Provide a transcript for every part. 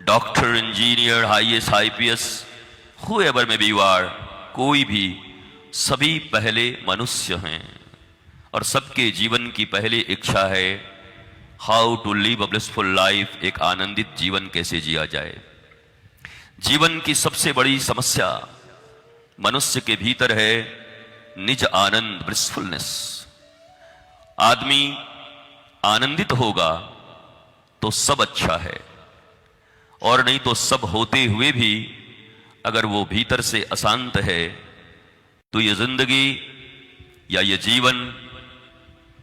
Doctor, engineer, IAS, IPS, whoever may be you are, कोई भी, सभी पहले मनुष्य हैं और सबके जीवन की पहली इच्छा है how to live a blissful life, एक आनंदित जीवन कैसे जिया जाए। जीवन की सबसे बड़ी समस्या मनुष्य के भीतर है निज आनंद, ब्लिसफुलनेस। आदमी आनंदित होगा तो सब अच्छा है, और नहीं तो सब होते हुए भी अगर वो भीतर से अशांत है तो ये जिंदगी या ये जीवन,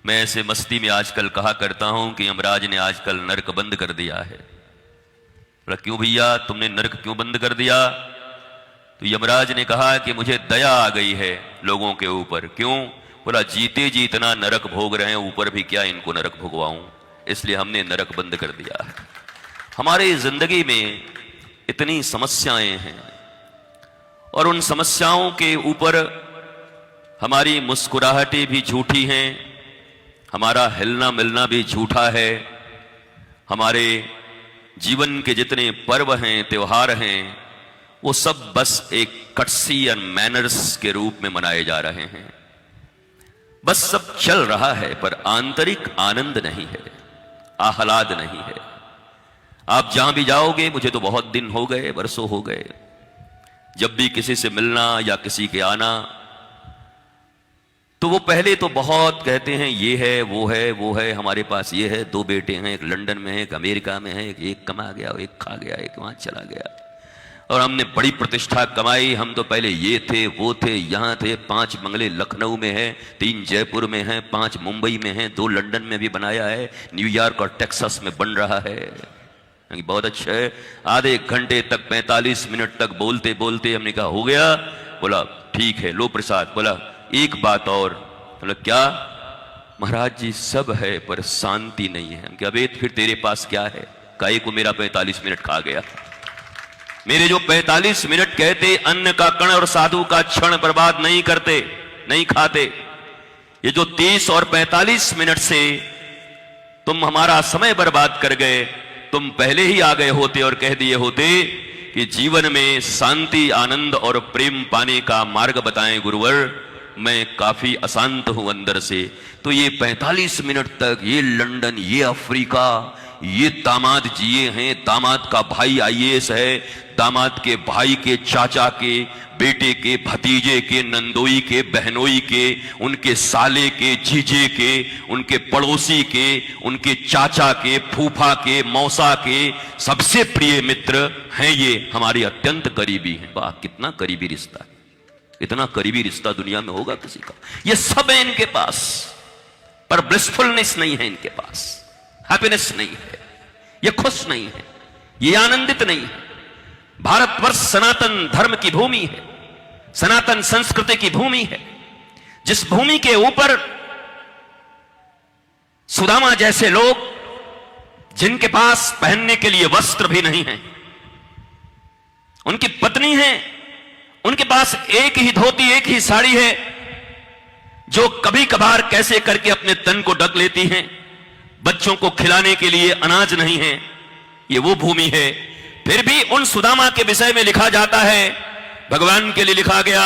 मैं ऐसे मस्ती में आजकल कहा करता हूं कि यमराज ने आजकल नरक बंद कर दिया है। बोला क्यों भैया, तुमने नरक क्यों बंद कर दिया? तो यमराज ने कहा कि मुझे दया आ गई है लोगों के ऊपर। क्यों? बोला जीते जी इतना नरक भोग रहे हैं, ऊपर भी क्या इनको नरक भोगवाऊं, इसलिए हमने नरक बंद कर दिया है। हमारे जिंदगी में इतनी समस्याएं हैं और उन समस्याओं के ऊपर हमारी मुस्कुराहटें भी झूठी हैं, हमारा हिलना मिलना भी झूठा है, हमारे जीवन के जितने पर्व हैं, त्योहार हैं, वो सब बस एक कटसी एंड मैनर्स के रूप में मनाए जा रहे हैं। बस सब चल रहा है पर आंतरिक आनंद नहीं है, आह्लाद नहीं है। आप जहां भी जाओगे, मुझे तो बहुत दिन हो गए, बरसों हो गए, जब भी किसी से मिलना या किसी के आना, तो वो पहले तो बहुत कहते हैं ये है वो है वो है, हमारे पास ये है, 2 बेटे हैं, एक लंदन में है, एक अमेरिका में है, एक कमा गया, एक खा गया, एक वहां चला गया, और हमने बड़ी प्रतिष्ठा कमाई, हम तो पहले ये थे वो थे, यहां थे, 5 बंगले लखनऊ में है, 3 जयपुर में है, 5 मुंबई में है, 2 लंदन में भी बनाया है, न्यूयॉर्क और टेक्सास में बन रहा है। बहुत अच्छा है। आधे घंटे तक 45 मिनट तक बोलते बोलते हमने कहा हो गया। बोला ठीक है, लो प्रसाद। बोला एक बात और। बोला क्या? महाराज जी सब है पर शांति नहीं है। हम क्या वेद फिर तेरे पास क्या है? काहे को मेरा 45 मिनट खा गया। मेरे जो 45 मिनट कहते अन्न का कण और साधु का क्षण बर्बाद नहीं करते, नहीं खाते। ये जो 30 और 45 मिनट से तुम हमारा समय बर्बाद कर गए, तुम पहले ही आ गए होते और कह दिए होते कि जीवन में शांति, आनंद और प्रेम पाने का मार्ग बताएं गुरुवर, मैं काफी अशांत हूं अंदर से। तो ये 45 मिनट तक ये लंदन, ये अफ्रीका, ये दामाद जिए हैं, दामाद का भाई IAS है, दामाद के भाई के चाचा के बेटे के भतीजे के नंदोई के बहनोई के, उनके साले के जीजे के, उनके पड़ोसी के, उनके चाचा के, फूफा के, मौसा के सबसे प्रिय मित्र हैं ये, हमारे अत्यंत करीबी हैं। वाह कितना करीबी रिश्ता है। इतना करीबी रिश्ता दुनिया में होगा किसी का? ये सब है इनके पास, पर ब्लिसफुलनेस नहीं है इनके पास, हैप्पीनेस नहीं है, ये खुश नहीं है, ये आनंदित नहीं है। भारतवर्ष सनातन धर्म की भूमि है, सनातन संस्कृति की भूमि है, जिस भूमि के ऊपर सुदामा जैसे लोग, जिनके पास पहनने के लिए वस्त्र भी नहीं है, उनकी पत्नी है, उनके पास एक ही धोती, एक ही साड़ी है, जो कभी कभार कैसे करके अपने तन को ढक लेती हैं, बच्चों को खिलाने के लिए अनाज नहीं है, ये वो भूमि है। फिर भी उन सुदामा के विषय में लिखा जाता है, भगवान के लिए लिखा गया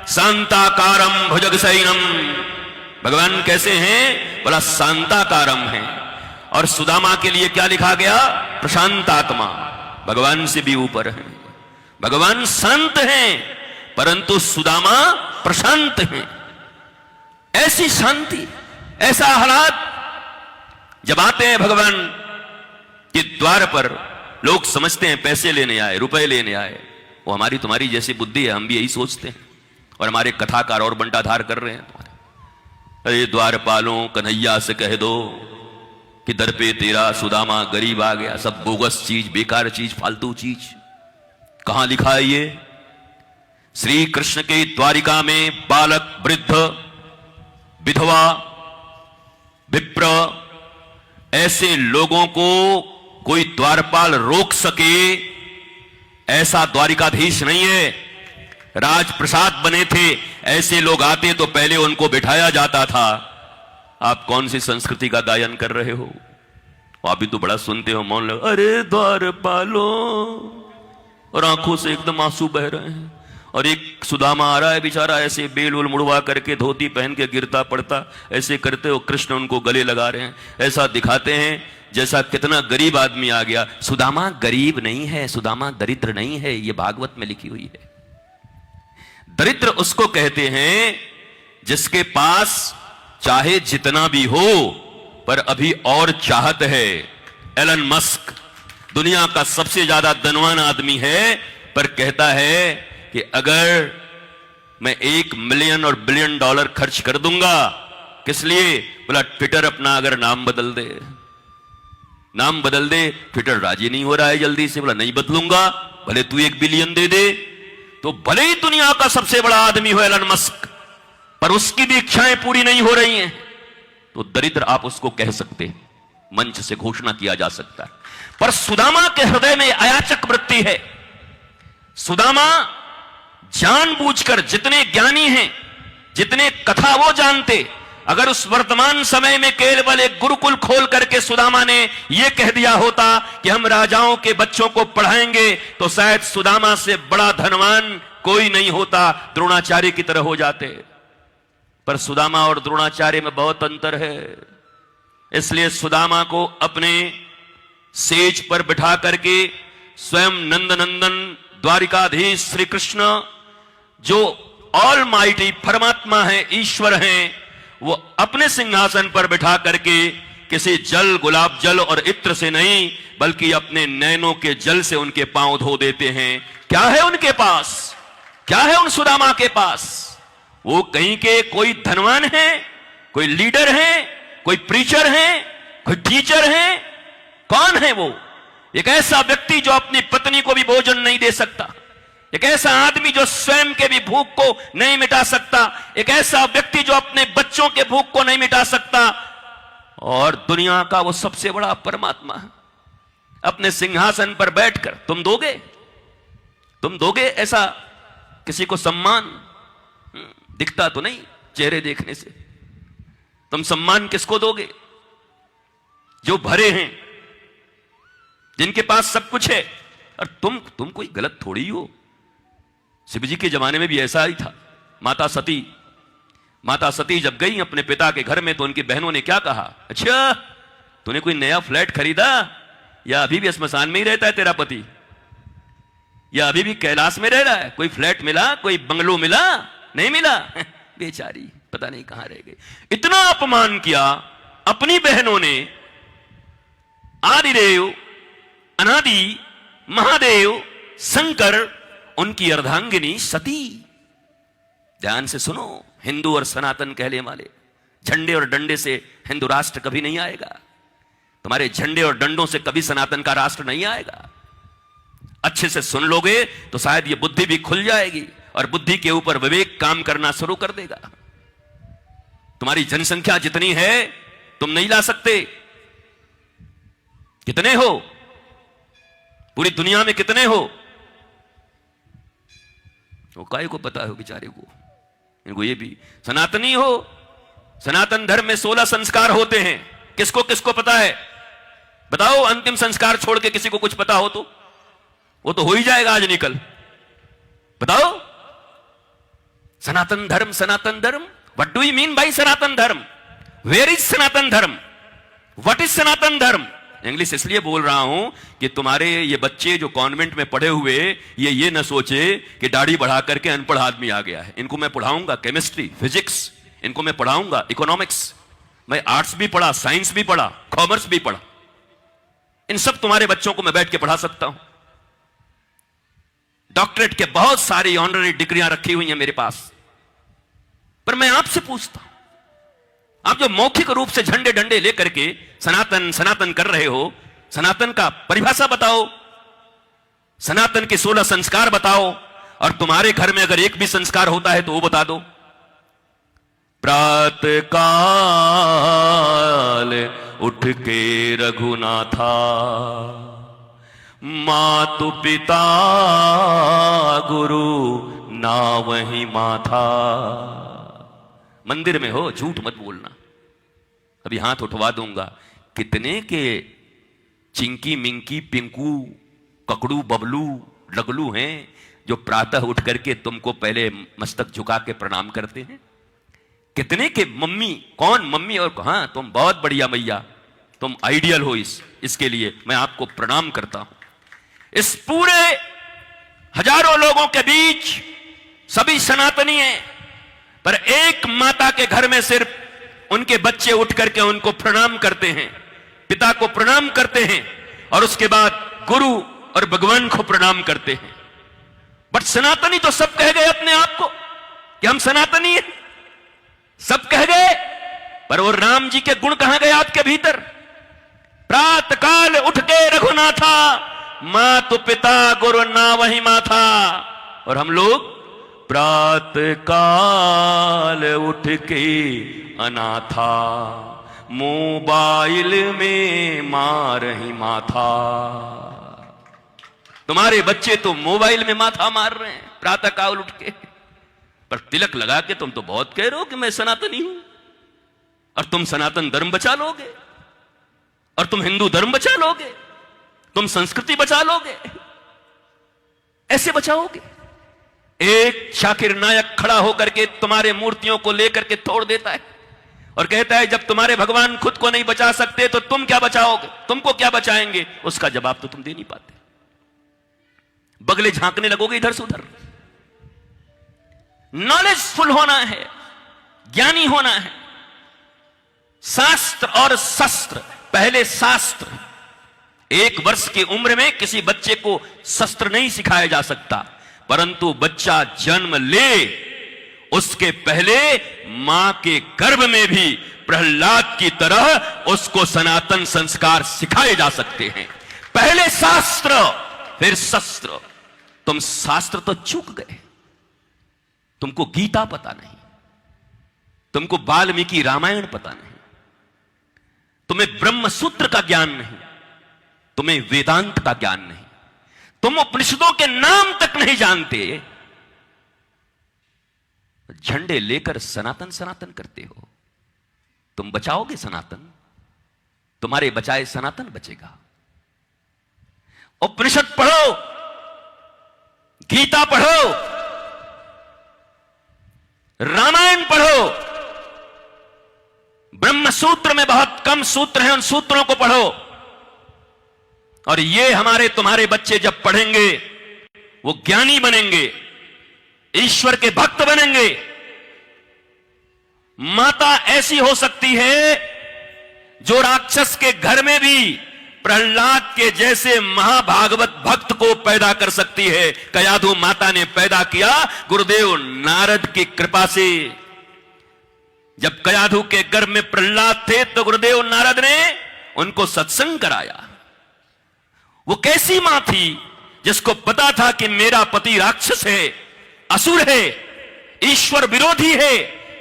शांताकारम भुजगशयनम। भगवान कैसे हैं? बोला शांताकारम है। और सुदामा के लिए क्या लिखा गया? प्रशांतात्मा, भगवान से भी ऊपर है। भगवान शांत हैं परंतु सुदामा प्रशांत हैं। ऐसी शांति, ऐसा आह्लाद जब आते हैं भगवान के द्वार पर, लोग समझते हैं पैसे लेने आए, रुपए लेने आए। वो हमारी तुम्हारी जैसी बुद्धि है, हम भी यही सोचते हैं, और हमारे कथाकार और बंटाधार कर रहे हैं तुम्हारे। अरे द्वारपालों कन्हैया से कह दो कि दर पे तेरा सुदामा गरीब आ गया। सब बोगस चीज, बेकार चीज, फालतू चीज। कहां लिखा है ये? श्री कृष्ण के द्वारिका में बालक, वृद्ध, विधवा, विप्र, ऐसे लोगों को कोई द्वारपाल रोक सके ऐसा द्वारिकाधीश नहीं है। राजप्रसाद बने थे, ऐसे लोग आते तो पहले उनको बिठाया जाता था। आप कौन सी संस्कृति का गायन कर रहे हो? आप भी तो बड़ा सुनते हो, मौन लगा, अरे द्वारपालो, और आंखों से एकदम आंसू बह रहे हैं। और एक सुदामा आ रहा है बेचारा, ऐसे बेल उल मुड़वा करके धोती पहन के गिरता पड़ता, ऐसे करते हो कृष्ण उनको गले लगा रहे हैं। ऐसा दिखाते हैं जैसा कितना गरीब आदमी आ गया। सुदामा गरीब नहीं है, सुदामा दरिद्र नहीं है, ये भागवत में लिखी हुई है। दरिद्र उसको कहते हैं जिसके पास चाहे जितना भी हो पर अभी और चाहत है। एलन मस्क दुनिया का सबसे ज्यादा धनवान आदमी है, पर कहता है कि अगर मैं $1 मिलियन और $1 बिलियन खर्च कर दूंगा, किस लिए? बोला ट्विटर अपना अगर नाम बदल दे, नाम बदल दे। ट्विटर राजी नहीं हो रहा है जल्दी से, बोला नहीं बदलूंगा, भले तू $1 बिलियन दे दे। तो भले ही दुनिया का सबसे बड़ा आदमी हो एलन मस्क, पर उसकी भी इच्छाएं पूरी नहीं हो रही हैं, तो दरिद्र आप उसको कह सकते हैं, मंच से घोषणा किया जा सकता है। पर सुदामा के हृदय में अयाचक वृत्ति है। सुदामा जानबूझकर, जितने ज्ञानी हैं, जितने कथा वो जानते, अगर उस वर्तमान समय में केवल एक गुरुकुल खोल करके सुदामा ने यह कह दिया होता कि हम राजाओं के बच्चों को पढ़ाएंगे, तो शायद सुदामा से बड़ा धनवान कोई नहीं होता, द्रोणाचार्य की तरह हो जाते। पर सुदामा और द्रोणाचार्य में बहुत अंतर है। इसलिए सुदामा को अपने सेज पर बिठा करके स्वयं नंदनंदन द्वारिकाधीश श्री कृष्ण, जो ऑल माइटी परमात्मा है, ईश्वर हैं, वो अपने सिंहासन पर बिठा करके किसी जल, गुलाब जल और इत्र से नहीं, बल्कि अपने नैनों के जल से उनके पांव धो देते हैं। क्या है उनके पास? क्या है उन सुदामा के पास? वो कहीं के कोई धनवान है, कोई लीडर है, कोई प्रीचर है, कोई टीचर है? कौन है वो? एक ऐसा व्यक्ति जो अपनी पत्नी को भी भोजन नहीं दे सकता, एक ऐसा आदमी जो स्वयं के भी भूख को नहीं मिटा सकता, एक ऐसा व्यक्ति जो अपने बच्चों के भूख को नहीं मिटा सकता, और दुनिया का वो सबसे बड़ा परमात्मा अपने सिंहासन पर बैठकर तुम दोगे? तुम दोगे ऐसा किसी को सम्मान? दिखता तो नहीं चेहरे देखने से। तुम सम्मान किसको दोगे? जो भरे हैं, जिनके पास सब कुछ है। और तुम कोई गलत थोड़ी हो। शिव जी के जमाने में भी ऐसा ही था। माता सती जब गई अपने पिता के घर में, तो उनकी बहनों ने क्या कहा? अच्छा, तूने कोई नया फ्लैट खरीदा, या अभी भी स्मशान में ही रहता है तेरा पति, या अभी भी कैलाश में रह रहा है? कोई फ्लैट मिला, कोई बंगलो मिला? नहीं मिला। बेचारी पता नहीं कहां रह गई। इतना अपमान किया अपनी बहनों ने। आदिदेव, अनादि, महादेव, शंकर, उनकी अर्धांगिनी सती। ध्यान से सुनो, हिंदू और सनातन कहने वाले, झंडे और डंडे से हिंदू राष्ट्र कभी नहीं आएगा। तुम्हारे झंडे और डंडों से कभी सनातन का राष्ट्र नहीं आएगा। अच्छे से सुन लोगे तो शायद ये बुद्धि भी खुल जाएगी, और बुद्धि के ऊपर विवेक काम करना शुरू कर देगा। तुम्हारी जनसंख्या जितनी है तुम नहीं ला सकते। कितने हो? पूरी दुनिया में कितने हो? वो काय को पता हो बेचारे को, इनको ये भी सनातनी हो। सनातन धर्म में 16 संस्कार होते हैं। किसको किसको पता है? बताओ, अंतिम संस्कार छोड़ के किसी को कुछ पता हो तो? वो तो हो ही जाएगा आज निकल। बताओ, सनातन Dharma, Sanatan Dharma, what do you mean by Sanatan Dharma? Where is Sanatan Dharma? What is सनातन धर्म? इंग्लिश इसलिए बोल रहा हूं कि तुम्हारे ये बच्चे जो कॉन्वेंट में पढ़े हुए, ये न सोचे कि दाढ़ी बढ़ा करके अनपढ़ आदमी आ गया है। इनको मैं पढ़ाऊंगा केमिस्ट्री, फिजिक्स, इनको मैं पढ़ाऊंगा इकोनॉमिक्स। मैं आर्ट्स भी पढ़ा, साइंस भी पढ़ा, कॉमर्स भी पढ़ा। इन सब तुम्हारे बच्चों को मैं बैठ के पढ़ा सकता हूं। डॉक्टरेट के बहुत सारी ऑनररी डिग्रियां रखी हुई हैं मेरे पास। पर मैं आपसे पूछता हूं, आप जो मौखिक रूप से झंडे डंडे लेकर के सनातन सनातन कर रहे हो, सनातन का परिभाषा बताओ, सनातन के 16 संस्कार बताओ, और तुम्हारे घर में अगर एक भी संस्कार होता है तो वो बता दो। प्रातः काल उठ के रघुनाथा, मातु पिता गुरु ना वही माथा। मंदिर में हो, झूठ मत बोलना। अभी हाथ उठवा दूंगा। कितने के चिंकी मिंकी पिंकू ककड़ू बबलू लगलू हैं जो प्रातः उठ करके तुमको पहले मस्तक झुका के प्रणाम करते हैं। कितने के मम्मी, कौन मम्मी और हाँ तुम बहुत बढ़िया मैया, तुम आइडियल हो इसके लिए मैं आपको प्रणाम करता हूं। इस पूरे हजारों लोगों के बीच सभी सनातनी हैं, पर एक माता के घर में सिर्फ उनके बच्चे उठ करके उनको प्रणाम करते हैं, पिता को प्रणाम करते हैं और उसके बाद गुरु और भगवान को प्रणाम करते हैं। बट सनातनी तो सब कह गए अपने आप को कि हम सनातनी हैं, सब कह गए, पर वो राम जी के गुण कहां गए आपके भीतर? प्रात काल उठ के रघुनाथा, मातु पिता गुरु ना वही माथा। और हम लोग प्रात काल उठ के अनाथा, मोबाइल में मार ही माथा। तुम्हारे बच्चे तो मोबाइल में माथा मार रहे हैं प्रातः काल उठ के, पर तिलक लगा के तुम तो बहुत कह रहे हो कि मैं सनातनी हूं, और तुम सनातन धर्म बचा लोगे, और तुम हिंदू धर्म बचा लोगे, तुम संस्कृति बचा लोगे, ऐसे बचाओगे? एक शाकिर नायक खड़ा होकर के तुम्हारे मूर्तियों को लेकर के तोड़ देता है और कहता है जब तुम्हारे भगवान खुद को नहीं बचा सकते तो तुम क्या बचाओगे, तुमको क्या बचाएंगे? उसका जवाब तो तुम दे नहीं पाते, बगले झांकने लगोगे इधर से उधर। नॉलेजफुल होना है, ज्ञानी होना है। शास्त्र और शस्त्र, पहले शास्त्र। 1 वर्ष की उम्र में किसी बच्चे को शस्त्र नहीं सिखाया जा सकता, परंतु बच्चा जन्म ले उसके पहले मां के गर्भ में भी प्रहलाद की तरह उसको सनातन संस्कार सिखाए जा सकते हैं। पहले शास्त्र फिर शस्त्र। तुम शास्त्र तो चूक गए, तुमको गीता पता नहीं, तुमको वाल्मीकि रामायण पता नहीं, तुम्हें ब्रह्म सूत्र का ज्ञान नहीं, तुम्हें वेदांत का ज्ञान नहीं, तुम उपनिषदों के नाम तक नहीं जानते, झंडे लेकर सनातन सनातन करते हो। तुम बचाओगे सनातन? तुम्हारे बचाए सनातन बचेगा। उपनिषद पढ़ो, गीता पढ़ो, रामायण पढ़ो, ब्रह्म सूत्र में बहुत कम सूत्र हैं, उन सूत्रों को पढ़ो। और ये हमारे तुम्हारे बच्चे जब पढ़ेंगे वो ज्ञानी बनेंगे, ईश्वर के भक्त बनेंगे। माता ऐसी हो सकती है जो राक्षस के घर में भी प्रहलाद के जैसे महाभागवत भक्त को पैदा कर सकती है। कयाधु माता ने पैदा किया गुरुदेव नारद की कृपा से। जब कयाधु के गर्भ में प्रहलाद थे तो गुरुदेव नारद ने उनको सत्संग कराया। वो कैसी मां थी जिसको पता था कि मेरा पति राक्षस है, असुर है, ईश्वर विरोधी है,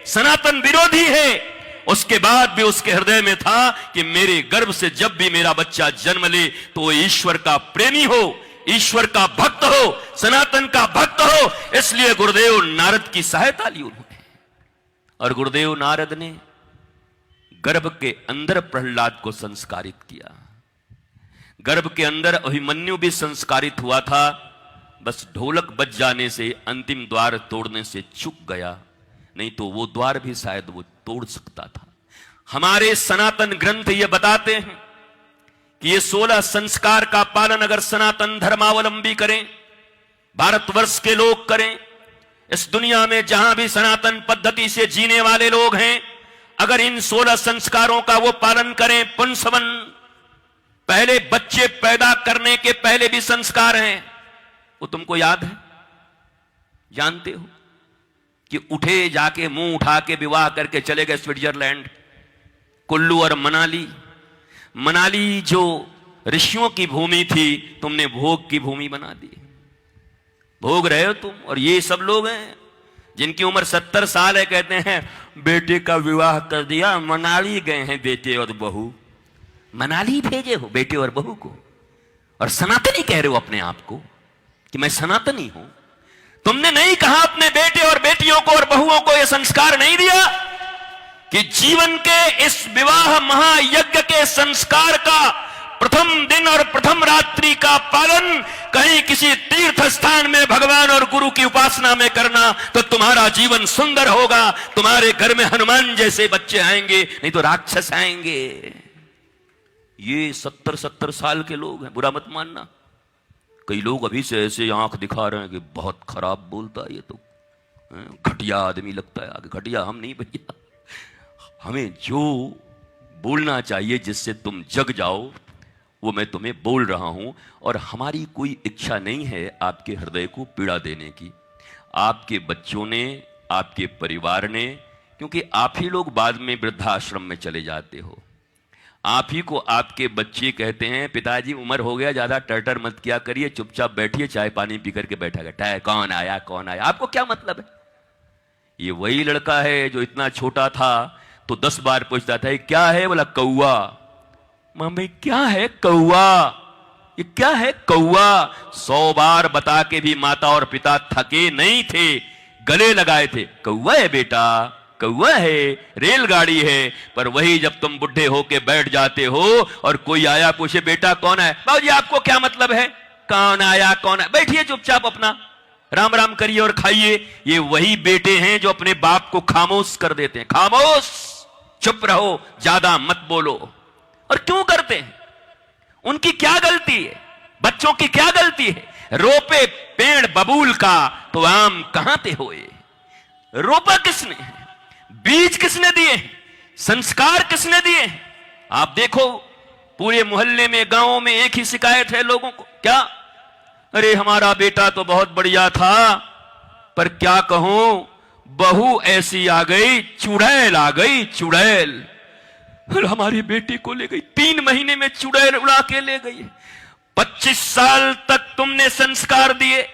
सनातन विरोधी है। उसके बाद भी उसके हृदय में था कि मेरे गर्भ से जब भी मेरा बच्चा जन्म ले तो वो ईश्वर का प्रेमी हो, ईश्वर का भक्त हो, सनातन का भक्त हो। इसलिए गुरुदेव नारद की सहायता ली उन्होंने। और गुरुदेव नारद ने गर्भ के अंदर प्रहलाद को संस्कारित किया। गर्भ के अंदर अभिमन्यु भी संस्कारित हुआ था, बस ढोलक बज जाने से अंतिम द्वार तोड़ने से चूक गया, नहीं तो वो द्वार भी शायद वो तोड़ सकता था। हमारे सनातन ग्रंथ ये बताते हैं कि ये 16 संस्कार का पालन अगर सनातन धर्मावलंबी करें, भारतवर्ष के लोग करें, इस दुनिया में जहां भी सनातन पद्धति से जीने वाले लोग हैं, अगर इन 16 संस्कारों का वो पालन करें, पुंसवन, पहले बच्चे पैदा करने के पहले भी संस्कार हैं, वो तुमको याद है, जानते हो कि उठे जाके मुंह उठा के विवाह करके चले गए स्विट्जरलैंड, कुल्लू और मनाली। मनाली जो ऋषियों की भूमि थी, तुमने भोग की भूमि बना दी। भोग रहे हो तुम। और ये सब लोग हैं जिनकी उम्र 70 साल है, कहते हैं बेटे का विवाह कर दिया, मनाली गए हैं बेटे और बहू। मनाली भेजे हो बेटे और बहू को, और सनातनी कह रहे हो अपने आप को कि मैं सनातनी हूं। तुमने नहीं कहा अपने बेटे और बेटियों को और बहुओं को यह संस्कार नहीं दिया कि जीवन के इस विवाह महायज्ञ के संस्कार का प्रथम दिन और प्रथम रात्रि का पालन कहीं किसी तीर्थ स्थान में भगवान और गुरु की उपासना में करना, तो तुम्हारा जीवन सुंदर होगा। तुम्हारे घर में हनुमान जैसे बच्चे आएंगे, नहीं तो राक्षस आएंगे। ये 70-70 साल के लोग हैं, बुरा मत मानना। कई लोग अभी से ऐसे आंख दिखा रहे हैं कि बहुत खराब बोलता है, ये तो घटिया आदमी लगता है। आगे घटिया हम नहीं भैया, हमें जो बोलना चाहिए जिससे तुम जग जाओ वो मैं तुम्हें बोल रहा हूं। और हमारी कोई इच्छा नहीं है आपके हृदय को पीड़ा देने की। आपके बच्चों ने, आपके परिवार ने, क्योंकि आप ही लोग बाद में वृद्धाश्रम में चले जाते हो। आप ही को आपके बच्चे कहते हैं पिताजी उम्र हो गया, ज्यादा टर्टर मत किया करिए, चुपचाप बैठिए, चाय पानी पी करके बैठा गया। कौन आया कौन आया, आपको क्या मतलब है? ये वही लड़का है जो इतना छोटा था तो 10 बार पूछता था क्या है, बोला कौआ। मम्मी क्या है कौआ, ये क्या है कौआ। 100 बार बता के भी माता और पिता थके नहीं थे, गले लगाए थे। कौआ है बेटा, कौआ है, रेलगाड़ी है। पर वही जब तुम बुढ़े होके बैठ जाते हो और कोई आया पूछे बेटा कौन है, बाबूजी आपको क्या मतलब है, कौन आया कौन है, बैठिए चुपचाप अपना राम राम करिए और खाइए। ये वही बेटे हैं जो अपने बाप को खामोश कर देते हैं। खामोश, चुप रहो, ज्यादा मत बोलो। और क्यों करते हैं? उनकी क्या गलती है? बच्चों की क्या गलती है? रोपे पेड़ बबूल का तो आम कहां ते होए। रोपा किसने, बीज किसने दिए, संस्कार किसने दिए? आप देखो पूरे मोहल्ले में, गांवों में एक ही शिकायत है लोगों को, क्या, अरे हमारा बेटा तो बहुत बढ़िया था, पर क्या कहूं बहू ऐसी आ गई, चुड़ैल आ गई, चुड़ैल। हमारी बेटी को ले गई, 3 महीने में चुड़ैल उड़ा के ले गई। 25 साल तक तुमने संस्कार दिए,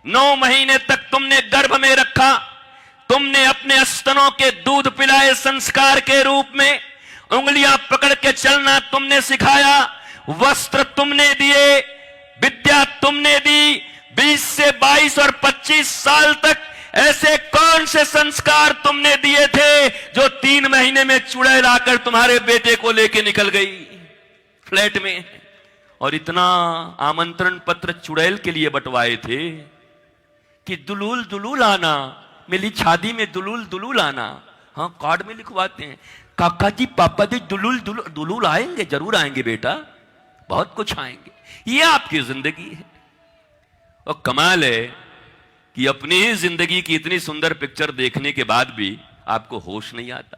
9 महीने तक तुमने गर्भ में रखा, तुमने अपने स्तनों के दूध पिलाए संस्कार के रूप में, उंगलियां पकड़ के चलना तुमने सिखाया, वस्त्र तुमने दिए, विद्या तुमने दी। 20 से 22 और 25 साल तक ऐसे कौन से संस्कार तुमने दिए थे जो 3 महीने में चुड़ैल आकर तुम्हारे बेटे को लेके निकल गई फ्लैट में? और इतना आमंत्रण पत्र चुड़ैल के लिए बंटवाए थे कि दुलूल दुलूल आना, मेरी शादी में दुलूल दुलूल आना। हाँ, कार्ड में लिखवाते हैं, काका जी पापा जी दुलूल दुलूल दुलूल आएंगे, जरूर आएंगे बेटा, बहुत कुछ आएंगे। ये आपकी जिंदगी है। और कमाल है कि अपनी ही जिंदगी की इतनी सुंदर पिक्चर देखने के बाद भी आपको होश नहीं आता।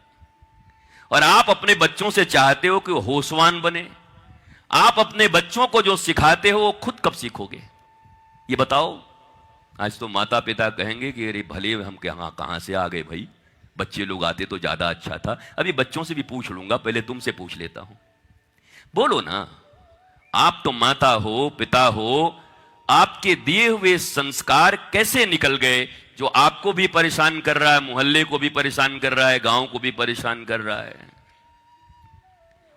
और आप अपने बच्चों से चाहते हो कि वो होशवान बने। आप अपने बच्चों को जो सिखाते हो वो खुद कब सीखोगे, ये बताओ? आज तो माता पिता कहेंगे कि अरे भले हम कहां से आ गए भाई, बच्चे लोग आते तो ज्यादा अच्छा था। अभी बच्चों से भी पूछ लूंगा, पहले तुमसे पूछ लेता हूं। बोलो ना, आप तो माता हो, पिता हो, आपके दिए हुए संस्कार कैसे निकल गए जो आपको भी परेशान कर रहा है, मोहल्ले को भी परेशान कर रहा है, गांव को भी परेशान कर रहा है?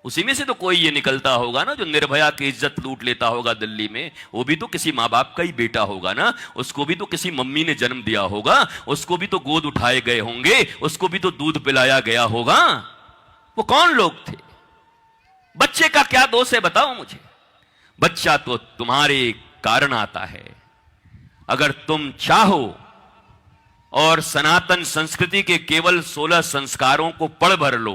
उसी में से तो कोई ये निकलता होगा ना जो निर्भया की इज्जत लूट लेता होगा दिल्ली में। वो भी तो किसी माँ बाप का ही बेटा होगा ना, उसको भी तो किसी मम्मी ने जन्म दिया होगा, उसको भी तो गोद उठाए गए होंगे, उसको भी तो दूध पिलाया गया होगा। वो कौन लोग थे? बच्चे का क्या दोष है बताओ मुझे? बच्चा तो तुम्हारे कारण आता है। अगर तुम चाहो और सनातन संस्कृति के केवल 16 संस्कारों को पढ़ भर लो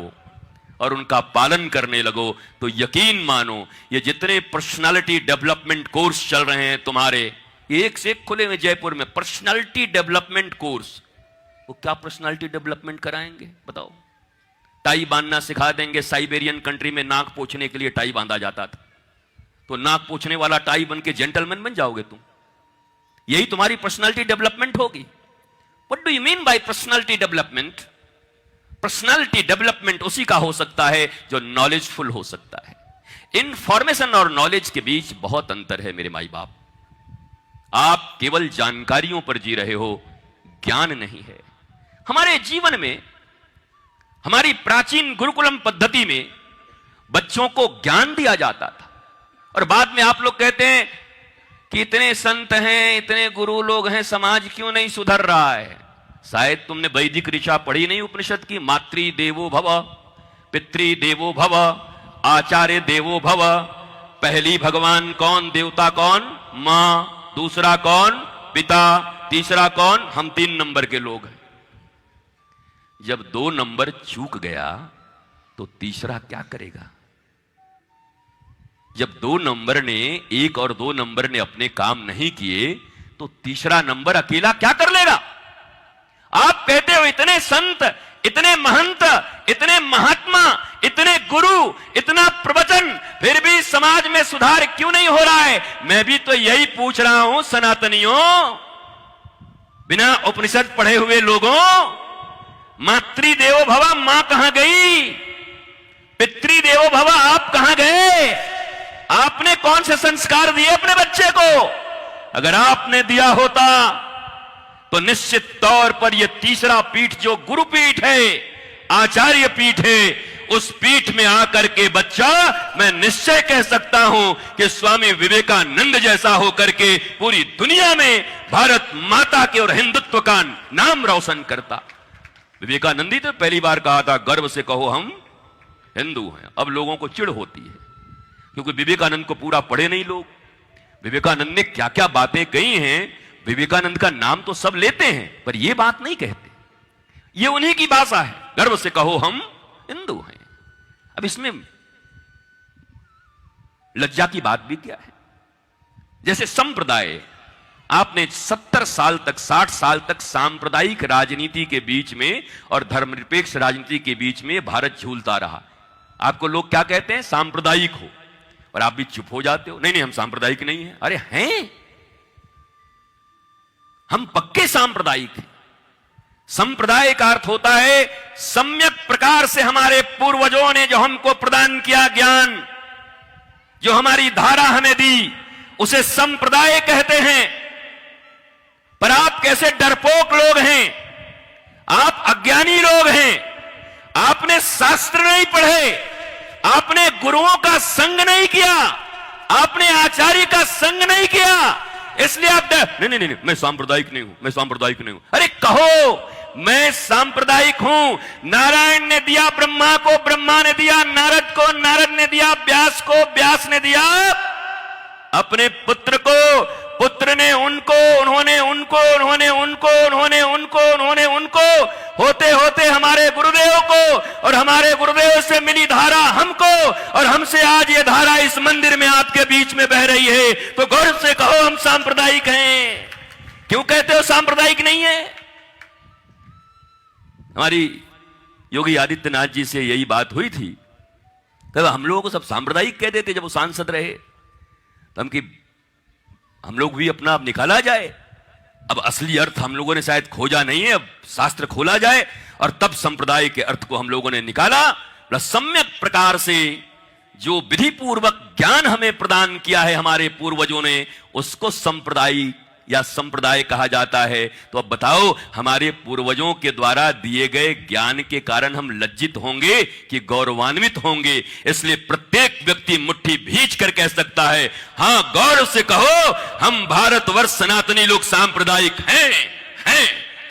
और उनका पालन करने लगो तो यकीन मानो ये जितने पर्सनालिटी डेवलपमेंट कोर्स चल रहे हैं तुम्हारे, एक से एक खुले हुए जयपुर में पर्सनालिटी डेवलपमेंट कोर्स, वो क्या पर्सनालिटी डेवलपमेंट कराएंगे बताओ? टाई बांधना सिखा देंगे। साइबेरियन कंट्री में नाक पोंछने के लिए टाई बांधा जाता था, तो नाक पोंछने वाला टाई बन के जेंटलमैन बन जाओगे तुम? यही तुम्हारी पर्सनालिटी डेवलपमेंट होगी? What do you mean bye personality development? Personality development उसी का हो सकता है जो नॉलेजफुल हो सकता है। इंफॉर्मेशन और नॉलेज के बीच बहुत अंतर है मेरे माई बाप। आप केवल जानकारियों पर जी रहे हो, ज्ञान नहीं है। हमारे जीवन में, हमारी प्राचीन गुरुकुलम पद्धति में बच्चों को ज्ञान दिया जाता था और बाद में आप लोग कहते हैं कि इतने संत हैं, इतने गुरु लोग हैं, समाज क्यों नहीं सुधर रहा है? शायद तुमने वैदिक ऋचा पढ़ी नहीं उपनिषद की। मातृ देवो भव, पितृ देवो भव, आचार्य देवो भव, पहली भगवान कौन, देवता कौन, मां, दूसरा कौन, पिता, तीसरा कौन, हम 3 नंबर के लोग हैं। जब 2 नंबर चूक गया तो तीसरा क्या करेगा? जब 2 नंबर ने, 1 और 2 नंबर ने अपने काम नहीं किए तो तीसरा नंबर अकेला क्या कर लेगा? आप कहते हो इतने संत, इतने महंत, इतने महात्मा, इतने गुरु, इतना प्रवचन, फिर भी समाज में सुधार क्यों नहीं हो रहा है? मैं भी तो यही पूछ रहा हूं सनातनियों, बिना उपनिषद पढ़े हुए लोगों। मातृदेवो भव मां कहां गई? पितृदेवो भव आप कहां गए? आपने कौन से संस्कार दिए अपने बच्चे को? अगर आपने दिया होता तो निश्चित तौर पर यह तीसरा पीठ जो गुरु पीठ है, आचार्य पीठ है, उस पीठ में आकर के बच्चा, मैं निश्चय कह सकता हूं कि स्वामी विवेकानंद जैसा होकर के पूरी दुनिया में भारत माता के और हिंदुत्व का नाम रोशन करता। विवेकानंद ही तो पहली बार कहा था, गर्व से कहो हम हिंदू हैं। अब लोगों को चिढ़ होती है क्योंकि विवेकानंद को पूरा पढ़े नहीं लोग। विवेकानंद ने क्या क्या बातें कही हैं, विवेकानंद का नाम तो सब लेते हैं पर यह बात नहीं कहते। यह उन्हीं की भाषा है, गर्व से कहो हम हिंदू हैं। अब इसमें लज्जा की बात भी क्या है? जैसे संप्रदाय, आपने 70 साल तक, 60 साल तक सांप्रदायिक राजनीति के बीच में और धर्मनिरपेक्ष राजनीति के बीच में भारत झूलता रहा। आपको लोग क्या कहते हैं? सांप्रदायिक हो, और आप भी चुप हो जाते हो, नहीं नहीं हम सांप्रदायिक नहीं हैं। अरे हैं, हम पक्के सांप्रदायिक हैं। संप्रदाय का अर्थ होता है सम्यक प्रकार से हमारे पूर्वजों ने जो हमको प्रदान किया ज्ञान, जो हमारी धारा हमें दी, उसे संप्रदाय कहते हैं। पर आप कैसे डरपोक लोग हैं, आप अज्ञानी लोग हैं। आपने शास्त्र नहीं पढ़े, आपने गुरुओं का संग नहीं किया, आपने आचार्य का संग नहीं किया, इसलिए आप नहीं नहीं नहीं मैं सांप्रदायिक नहीं हूं, मैं सांप्रदायिक नहीं हूं। अरे कहो मैं सांप्रदायिक हूं। नारायण ने दिया ब्रह्मा को, ब्रह्मा ने दिया नारद को, नारद ने दिया व्यास को, व्यास ने दिया अपने पुत्र को, पुत्र ने उनको, उन्होंने उनको, उन्होंने उनको, उन्होंने उनको, उन्होंने उनको, होते होते हमारे गुरुदेव को, और हमारे गुरुदेव से मिली धारा हमको, और हमसे आज ये धारा इस मंदिर में आपके बीच में बह रही है। तो गौरव से कहो हम सांप्रदायिक हैं। क्यों कहते हो सांप्रदायिक नहीं है? हमारी योगी आदित्यनाथ जी से यही बात हुई थी, तब हम लोगों को सब सांप्रदायिक कह देते जब वो सांसद रहे। तो हम लोग भी अपना अब निकाला जाए। अब असली अर्थ हम लोगों ने शायद खोजा नहीं है, अब शास्त्र खोला जाए और तब संप्रदाय के अर्थ को हम लोगों ने निकाला। सम्यक प्रकार से जो विधि पूर्वक ज्ञान हमें प्रदान किया है हमारे पूर्वजों ने, उसको संप्रदाय या संप्रदाय कहा जाता है। तो अब बताओ, हमारे पूर्वजों के द्वारा दिए गए ज्ञान के कारण हम लज्जित होंगे कि गौरवान्वित होंगे? इसलिए प्रत्येक व्यक्ति मुट्ठी भींच कर कह सकता है, हां गौरव से कहो हम भारतवर्ष सनातनी लोग सांप्रदायिक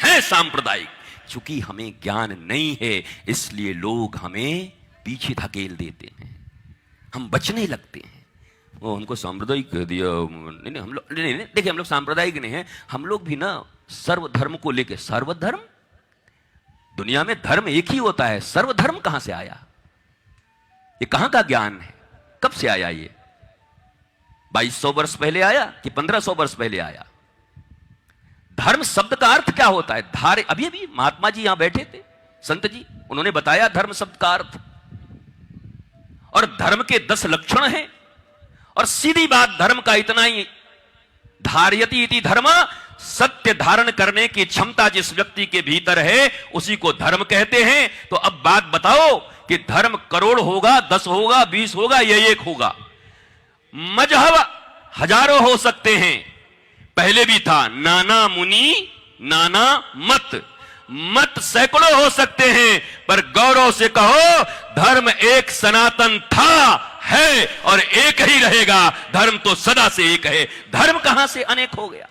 हैं सांप्रदायिक। चूंकि हमें ज्ञान नहीं है इसलिए लोग हमें पीछे धकेल देते हैं, हम बचने लगते हैं। वो हमको सांप्रदायिक कह दिया। नहीं हम लोग नहीं, देखिए हम लोग सांप्रदायिक नहीं हैं, हम लोग भी ना सर्वधर्म को लेके, सर्वधर्म, दुनिया में धर्म एक ही होता है, सर्वधर्म कहां से आया? ये कहां का ज्ञान है? कब से आया ये? 2200 वर्ष पहले आया कि 1500 वर्ष पहले आया? धर्म शब्द का अर्थ क्या होता है? धारे, अभी अभी महात्मा जी यहां बैठे थे, संत जी, उन्होंने बताया धर्म शब्द का अर्थ, और धर्म के 10 लक्षण हैं। और सीधी बात, धर्म का इतना ही, धार्यति इति धर्म, सत्य धारण करने की क्षमता जिस व्यक्ति के भीतर है उसी को धर्म कहते हैं। तो अब बात बताओ कि धर्म करोड़ होगा, 10 होगा, 20 होगा, या 1 होगा? मजहब हजारों हो सकते हैं, पहले भी था, नाना मुनि नाना मत, मत सैकड़ों हो सकते हैं, पर गौरव से कहो धर्म एक सनातन था, है और एक ही रहेगा। धर्म तो सदा से एक है। धर्म कहां से अनेक हो गया?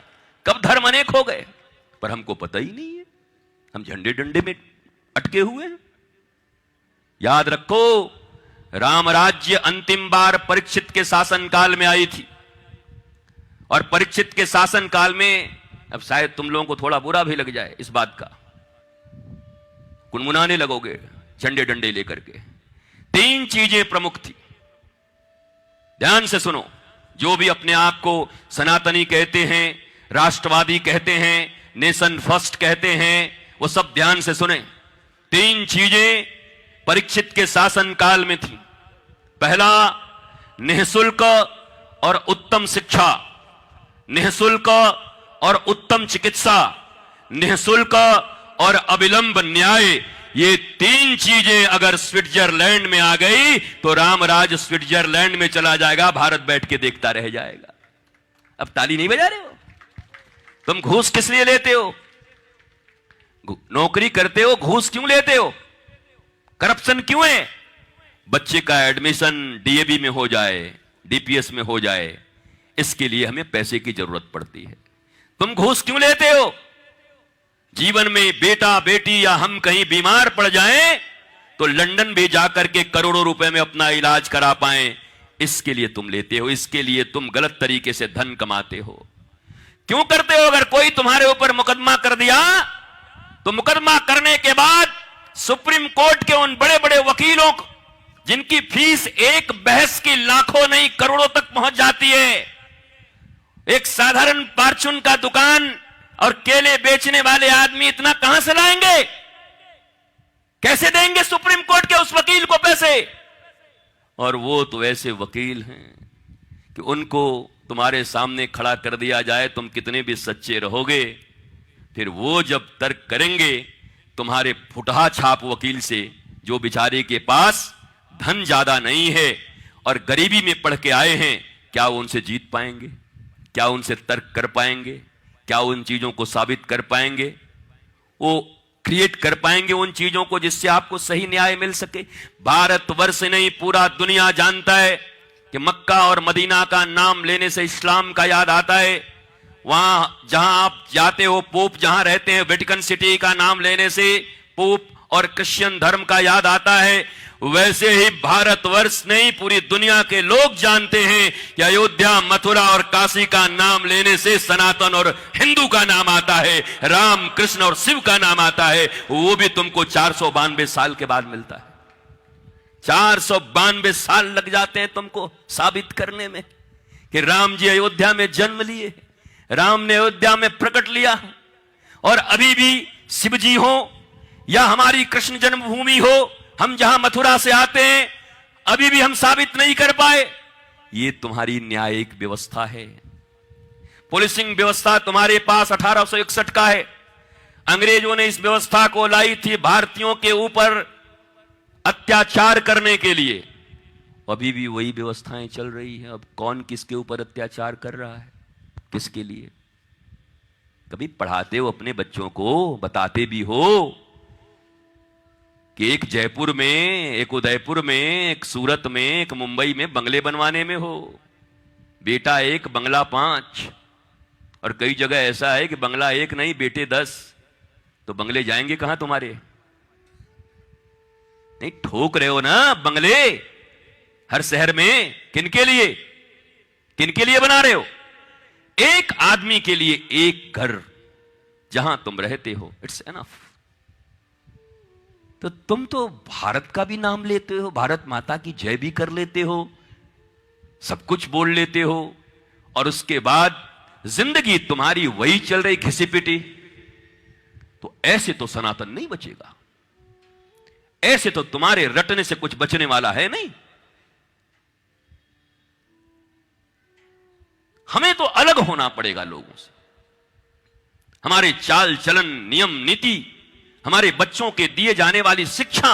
कब धर्म अनेक हो गए? पर हमको पता ही नहीं है, हम झंडे डंडे में अटके हुए हैं। याद रखो, राम राज्य अंतिम बार परीक्षित के शासन काल में आई थी। और परीक्षित के शासन काल में, अब शायद तुम लोगों को थोड़ा बुरा भी लग जाए इस बात का, गुनगुनाने लगोगे झंडे डंडे लेकर के। 3 चीजें प्रमुख थी, ध्यान से सुनो। जो भी अपने आप को सनातनी कहते हैं, राष्ट्रवादी कहते हैं, नेशन फर्स्ट कहते हैं, वो सब ध्यान से सुने। 3 चीजें परीक्षित के शासन काल में थी। पहला, निःशुल्क और उत्तम शिक्षा, निःशुल्क और उत्तम चिकित्सा, निःशुल्क और अविलंब न्याय। ये 3 चीजें अगर स्विट्जरलैंड में आ गई तो रामराज स्विट्जरलैंड में चला जाएगा, भारत बैठ के देखता रह जाएगा। अब ताली नहीं बजा रहे हो? तुम घूस किस लिए लेते हो? नौकरी करते हो, घूस क्यों लेते हो? करप्शन क्यों है? बच्चे का एडमिशन डीएवी में हो जाए, डीपीएस में हो जाए, इसके लिए हमें पैसे की जरूरत पड़ती है। तुम घूस क्यों लेते हो? जीवन में बेटा बेटी या हम कहीं बीमार पड़ जाएं तो लंदन भी जाकर के करोड़ों रुपए में अपना इलाज करा पाएं, इसके लिए तुम लेते हो। इसके लिए तुम गलत तरीके से धन कमाते हो। क्यों करते हो? अगर कोई तुम्हारे ऊपर मुकदमा कर दिया तो मुकदमा करने के बाद सुप्रीम कोर्ट के उन बड़े बड़े वकीलों को, जिनकी फीस एक बहस की लाखों नहीं करोड़ों तक पहुंच जाती है, एक साधारण फार्चून का दुकान और केले बेचने वाले आदमी इतना कहां से लाएंगे? कैसे देंगे सुप्रीम कोर्ट के उस वकील को पैसे? और वो तो ऐसे वकील हैं कि उनको तुम्हारे सामने खड़ा कर दिया जाए, तुम कितने भी सच्चे रहोगे, फिर वो जब तर्क करेंगे तुम्हारे फुटहा छाप वकील से, जो बेचारे के पास धन ज्यादा नहीं है और गरीबी में पढ़ के आए हैं, क्या वो उनसे जीत पाएंगे? क्या उनसे तर्क कर पाएंगे? क्या उन चीजों को साबित कर पाएंगे? वो क्रिएट कर पाएंगे उन चीजों को जिससे आपको सही न्याय मिल सके? भारतवर्ष नहीं, पूरा दुनिया जानता है कि मक्का और मदीना का नाम लेने से इस्लाम का याद आता है। वहां जहां आप जाते हो, पोप जहां रहते हैं, वेटिकन सिटी का नाम लेने से पोप और क्रिश्चियन धर्म का याद आता है। वैसे ही भारतवर्ष नहीं, पूरी दुनिया के लोग जानते हैं कि अयोध्या, मथुरा और काशी का नाम लेने से सनातन और हिंदू का नाम आता है, राम, कृष्ण और शिव का नाम आता है। वो भी तुमको 492 साल के बाद मिलता है। 492 साल लग जाते हैं तुमको साबित करने में कि राम जी अयोध्या में जन्म लिए, राम ने अयोध्या में प्रकट लिया। और अभी भी शिव जी हो या हमारी कृष्ण जन्मभूमि हो, हम जहां मथुरा से आते हैं, अभी भी हम साबित नहीं कर पाए। ये तुम्हारी न्यायिक व्यवस्था है। पुलिसिंग व्यवस्था तुम्हारे पास 1861 का है। अंग्रेजों ने इस व्यवस्था को लाई थी भारतीयों के ऊपर अत्याचार करने के लिए। अभी भी वही व्यवस्थाएं चल रही है। अब कौन किसके ऊपर अत्याचार कर रहा है, किसके लिए? कभी पढ़ाते हो अपने बच्चों को, बताते भी हो कि एक जयपुर में, एक उदयपुर में, एक सूरत में, एक मुंबई में बंगले बनवाने में हो, बेटा 1 बंगला 5। और कई जगह ऐसा है कि बंगला 1 नहीं, बेटे 10। तो बंगले जाएंगे कहां तुम्हारे? नहीं, ठोक रहे हो ना बंगले हर शहर में। किनके लिए, किनके लिए बना रहे हो? एक आदमी के लिए एक घर जहां तुम रहते हो, इट्स एनफ। तो तुम तो भारत का भी नाम लेते हो, भारत माता की जय भी कर लेते हो, सब कुछ बोल लेते हो, और उसके बाद जिंदगी तुम्हारी वही चल रही घिसी पिटी। तो ऐसे तो सनातन नहीं बचेगा, ऐसे तो तुम्हारे रटने से कुछ बचने वाला है नहीं। हमें तो अलग होना पड़ेगा लोगों से। हमारे चाल चलन, नियम नीति, हमारे बच्चों के दिए जाने वाली शिक्षा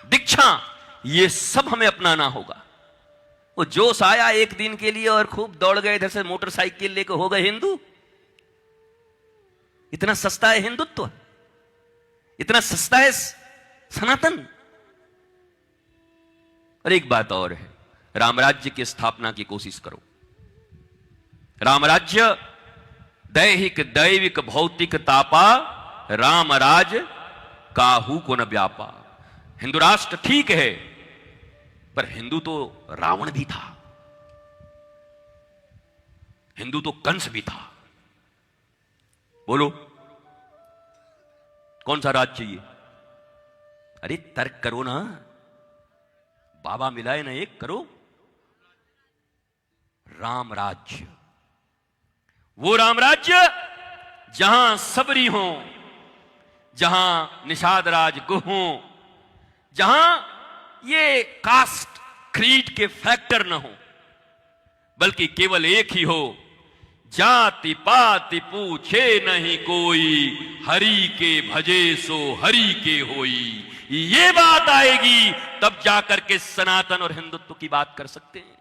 दीक्षा, ये सब हमें अपनाना होगा। वो जोश आया एक दिन के लिए और खूब दौड़ गए इधर से मोटरसाइकिल लेकर, हो गए हिंदू। इतना सस्ता है हिंदुत्व, इतना सस्ता है सनातन। और एक बात और है, रामराज्य की स्थापना की कोशिश करो। रामराज्य दैहिक दैविक भौतिक तापा, रामराज काहू को न व्यापा। हिंदू राष्ट्र ठीक है, पर हिंदू तो रावण भी था, हिंदू तो कंस भी था। बोलो कौन सा राज चाहिए? अरे तर्क करो ना, बाबा मिलाए ना, एक करो। राम राज्य, वो राम राज्य जहां सबरी हो, जहां निषाद राज गुह हो, जहां ये कास्ट क्रीड के फैक्टर न हो, बल्कि केवल एक ही हो, जाति पाति पूछे नहीं कोई, हरि के भजे सो हरि के होई। ये बात आएगी तब जाकर के सनातन और हिंदुत्व की बात कर सकते हैं।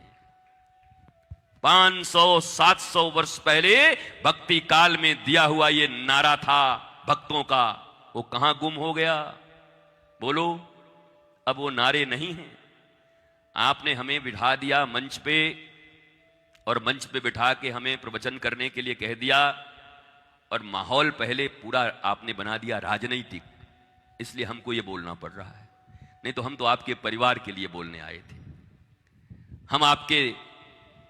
500-700 वर्ष पहले भक्ति काल में दिया हुआ ये नारा था भक्तों का, वो कहां गुम हो गया? बोलो, अब वो नारे नहीं हैं। आपने हमें बिठा दिया मंच पे, और मंच पे बिठा के हमें प्रवचन करने के लिए कह दिया, और माहौल पहले पूरा आपने बना दिया राजनीतिक, इसलिए हमको ये बोलना पड़ रहा है। नहीं तो हम तो आपके परिवार के लिए बोलने आए थे। हम आपके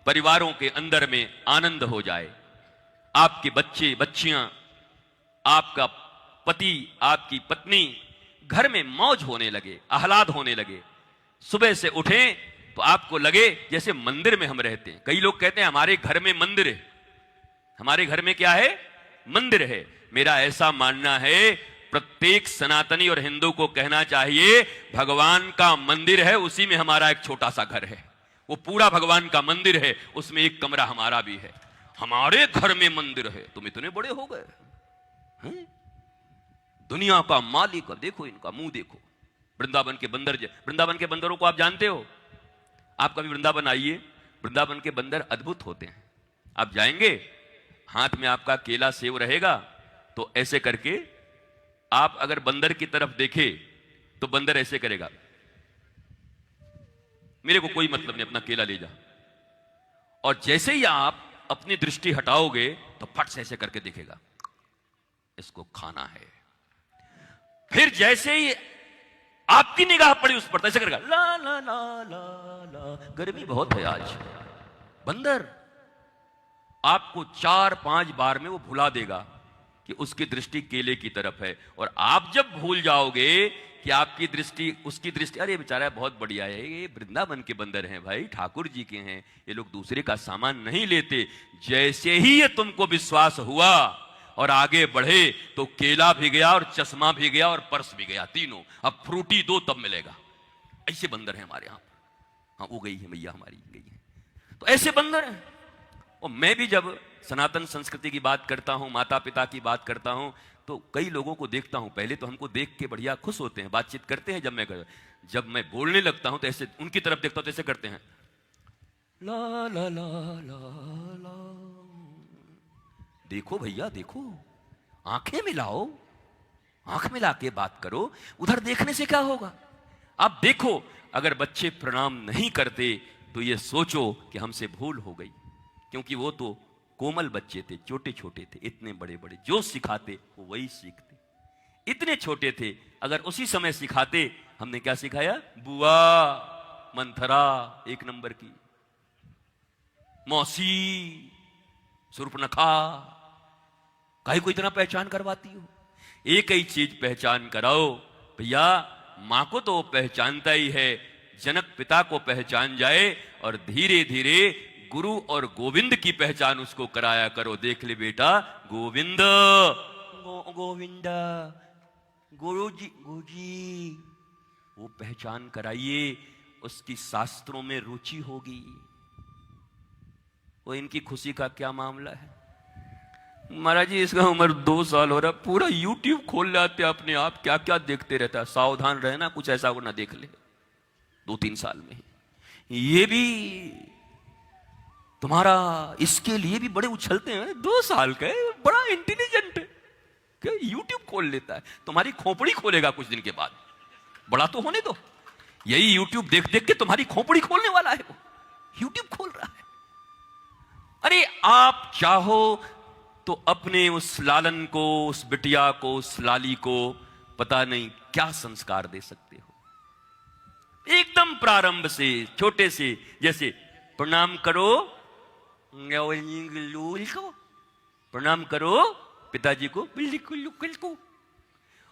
परिवारों के अंदर में आनंद हो जाए, आपके बच्चे बच्चियां, आपका पति, आपकी पत्नी घर में मौज होने लगे, आह्लाद होने लगे। सुबह से उठें तो आपको लगे जैसे मंदिर में हम रहते हैं। कई लोग कहते हैं हमारे घर में मंदिर है। हमारे घर में क्या है? मंदिर है। मेरा ऐसा मानना है, प्रत्येक सनातनी और हिंदू को कहना चाहिए भगवान का मंदिर है, उसी में हमारा एक छोटा सा घर है। वो पूरा भगवान का मंदिर है, उसमें एक कमरा हमारा भी है। हमारे घर में मंदिर है। तुम इतने बड़े हो गए हैं? दुनिया का मालिक, देखो इनका मुंह देखो। वृंदावन के बंदर, वृंदावन के बंदरों को आप जानते हो? आप कभी वृंदावन आइए, वृंदावन के बंदर अद्भुत होते हैं। आप जाएंगे, हाथ में आपका केला सेव रहेगा, तो ऐसे करके आप अगर बंदर की तरफ देखे तो बंदर ऐसे करेगा, मेरे को कोई मतलब नहीं, अपना केला ले जा। और जैसे ही आप अपनी दृष्टि हटाओगे तो फट से ऐसे करके देखेगा, इसको खाना है। फिर जैसे ही आपकी निगाह पड़ी उस पर, ऐसे करेगा ला ला ला ला ला, गर्मी बहुत है आज। बंदर आपको 4-5 बार में वो भुला देगा कि उसकी दृष्टि केले की तरफ है। और आप जब भूल जाओगे कि आपकी दृष्टि, उसकी दृष्टि, अरे बेचारा बहुत बढ़िया है, ये वृंदावन के बंदर हैं भाई, ठाकुर जी के हैं, ये लोग दूसरे का सामान नहीं लेते। जैसे ही ये तुमको विश्वास हुआ और आगे बढ़े तो केला भी गया और चश्मा भी गया और पर्स भी गया, तीनों। अब फ्रूटी दो तब मिलेगा। ऐसे बंदर हैं हमारे यहां पर। हाँ, वो गई है मैया हमारी, गई है। तो ऐसे बंदर हैं। और मैं भी जब सनातन संस्कृति की बात करता हूं, माता पिता की बात करता हूं, तो कई लोगों को देखता हूं, पहले तो हमको देख के बढ़िया खुश होते हैं, बातचीत करते हैं। जब मैं बोलने लगता हूं तो ऐसे उनकी तरफ देखता हूं तो ऐसे करते हैं, ला ला ला ला ला। देखो भैया देखो, आंखें मिलाओ, आंख मिला के बात करो। उधर देखने से क्या होगा? आप देखो, अगर बच्चे प्रणाम नहीं करते तो ये सोचो कि हमसे भूल हो गई, क्योंकि वो तो कोमल बच्चे थे, छोटे छोटे थे। इतने बड़े बड़े जो सिखाते वो वही सीखते। इतने छोटे थे, अगर उसी समय सिखाते। हमने क्या सिखाया? बुआ, मंथरा 1 नंबर की, मौसी, सुर्पनखा, काहे को इतना पहचान करवाती हो? एक ही चीज पहचान कराओ भैया। मां को तो पहचानता ही है, जनक पिता को पहचान जाए, और धीरे धीरे गुरु और गोविंद की पहचान उसको कराया करो। देख ले बेटा, गोविंद गोविंद, गुरुजी गुरुजी, वो पहचान कराइए, उसकी शास्त्रों में रुचि होगी। वो इनकी खुशी का क्या मामला है? महाराज जी इसका उम्र 2 साल हो रहा, पूरा YouTube खोल लाते अपने आप, क्या क्या देखते रहता है। सावधान रहना, कुछ ऐसा वो ना देख ले 2-3 साल में। ये भी तुम्हारा, इसके लिए भी बड़े उछलते हैं। 2 साल का है, बड़ा इंटेलिजेंट है, क्या YouTube खोल लेता है। तुम्हारी खोपड़ी खोलेगा कुछ दिन के बाद, बड़ा तो होने दो। यही YouTube देख देख के तुम्हारी खोपड़ी खोलने वाला है, वो YouTube खोल रहा है। अरे आप चाहो तो अपने उस लालन को, उस बिटिया को, उस लाली को पता नहीं क्या संस्कार दे सकते हो। एकदम प्रारंभ से, छोटे से, जैसे प्रणाम करो, प्रणाम करो पिताजी को,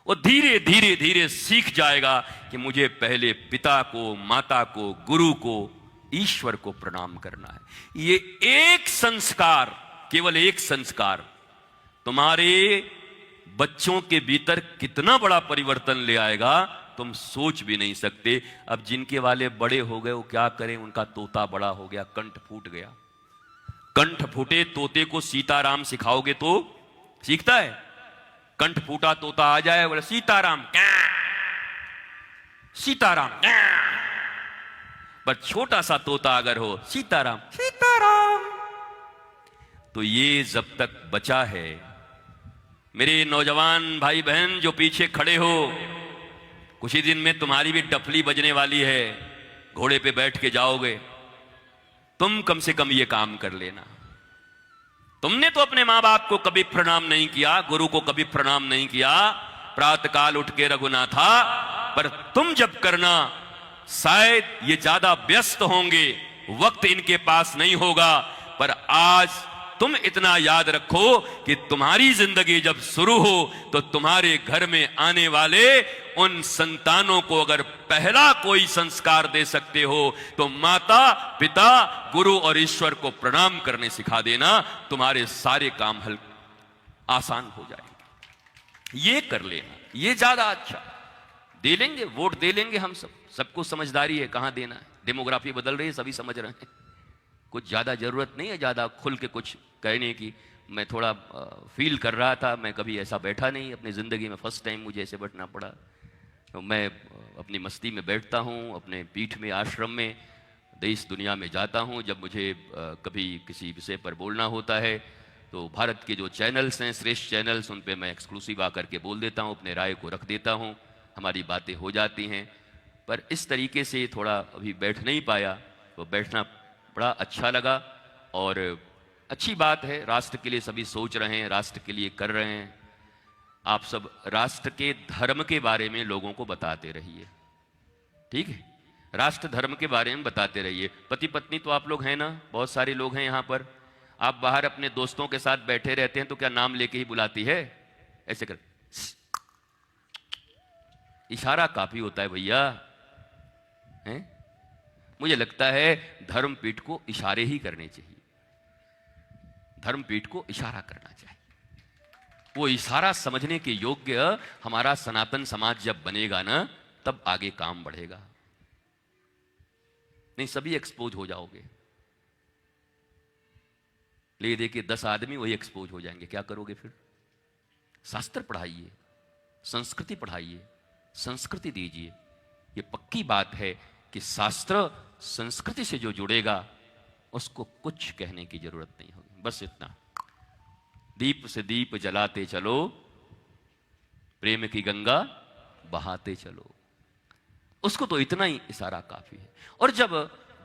और धीरे धीरे धीरे सीख जाएगा कि मुझे पहले पिता को, माता को, गुरु को, ईश्वर को प्रणाम करना है। ये एक संस्कार, केवल एक संस्कार तुम्हारे बच्चों के भीतर कितना बड़ा परिवर्तन ले आएगा तुम सोच भी नहीं सकते। अब जिनके वाले बड़े हो गए वो क्या करें, उनका तोता बड़ा हो गया, कंठ फूट गया। कंठ फूटे तोते को सीताराम सिखाओगे तो सीखता है? कंठ फूटा तोता आ जाए बोले सीताराम, सीताराम, पर छोटा सा तोता अगर हो सीताराम सीताराम, तो ये जब तक बचा है, मेरे नौजवान भाई बहन जो पीछे खड़े हो, कुछ ही दिन में तुम्हारी भी डफली बजने वाली है, घोड़े पे बैठ के जाओगे। तुम कम से कम ये काम कर लेना। तुमने तो अपने मां बाप को कभी प्रणाम नहीं किया, गुरु को कभी प्रणाम नहीं किया, प्रातःकाल उठ के रघुनाथा, पर तुम जब करना, शायद ये ज्यादा व्यस्त होंगे, वक्त इनके पास नहीं होगा, पर आज तुम इतना याद रखो कि तुम्हारी जिंदगी जब शुरू हो तो तुम्हारे घर में आने वाले उन संतानों को अगर पहला कोई संस्कार दे सकते हो तो माता, पिता, गुरु और ईश्वर को प्रणाम करने सिखा देना। तुम्हारे सारे काम हल आसान हो जाएंगे। ये कर लेना, ये ज्यादा अच्छा। दे लेंगे, वोट दे लेंगे हम सब, सबको समझदारी है कहां देना है। डेमोग्राफी बदल रही है, सभी समझ रहे हैं। कुछ ज्यादा जरूरत नहीं है ज्यादा खुल के कुछ कहने की। मैं थोड़ा फील कर रहा था, मैं कभी ऐसा बैठा नहीं अपनी जिंदगी में, फर्स्ट टाइम मुझे ऐसे बैठना पड़ा। तो मैं अपनी मस्ती में बैठता हूँ, अपने पीठ में, आश्रम में, देश दुनिया में जाता हूँ। जब मुझे कभी किसी विषय पर बोलना होता है तो भारत के जो चैनल्स हैं, श्रेष्ठ चैनल्स, उन पे मैं एक्सक्लूसिव आकर के बोल देता हूँ, अपने राय को रख देता हूँ, हमारी बातें हो जाती हैं। पर इस तरीके से थोड़ा अभी बैठ नहीं पाया, तो बैठना बड़ा अच्छा लगा। और अच्छी बात है, राष्ट्र के लिए सभी सोच रहे हैं, राष्ट्र के लिए कर रहे हैं। आप सब राष्ट्र के धर्म के बारे में लोगों को बताते रहिए, ठीक है? राष्ट्र धर्म के बारे में बताते रहिए। पति पत्नी तो आप लोग हैं ना, बहुत सारे लोग हैं यहाँ पर। आप बाहर अपने दोस्तों के साथ बैठे रहते हैं तो क्या नाम लेके ही बुलाती है? ऐसे कर, इशारा काफी होता है भैया, हैं? मुझे लगता है धर्मपीठ को इशारे ही करने चाहिए, धर्मपीठ को इशारा करना चाहिए। वो इशारा समझने के योग्य हमारा सनातन समाज जब बनेगा ना, तब आगे काम बढ़ेगा। नहीं सभी एक्सपोज हो जाओगे, ले दे के 10 आदमी वही एक्सपोज हो जाएंगे, क्या करोगे फिर? शास्त्र पढ़ाइए, संस्कृति पढ़ाइए, संस्कृति दीजिए। ये पक्की बात है कि शास्त्र संस्कृति से जो जुड़ेगा उसको कुछ कहने की जरूरत नहीं होगी। बस इतना, दीप से दीप जलाते चलो, प्रेम की गंगा बहाते चलो, उसको तो इतना ही इशारा काफी है। और जब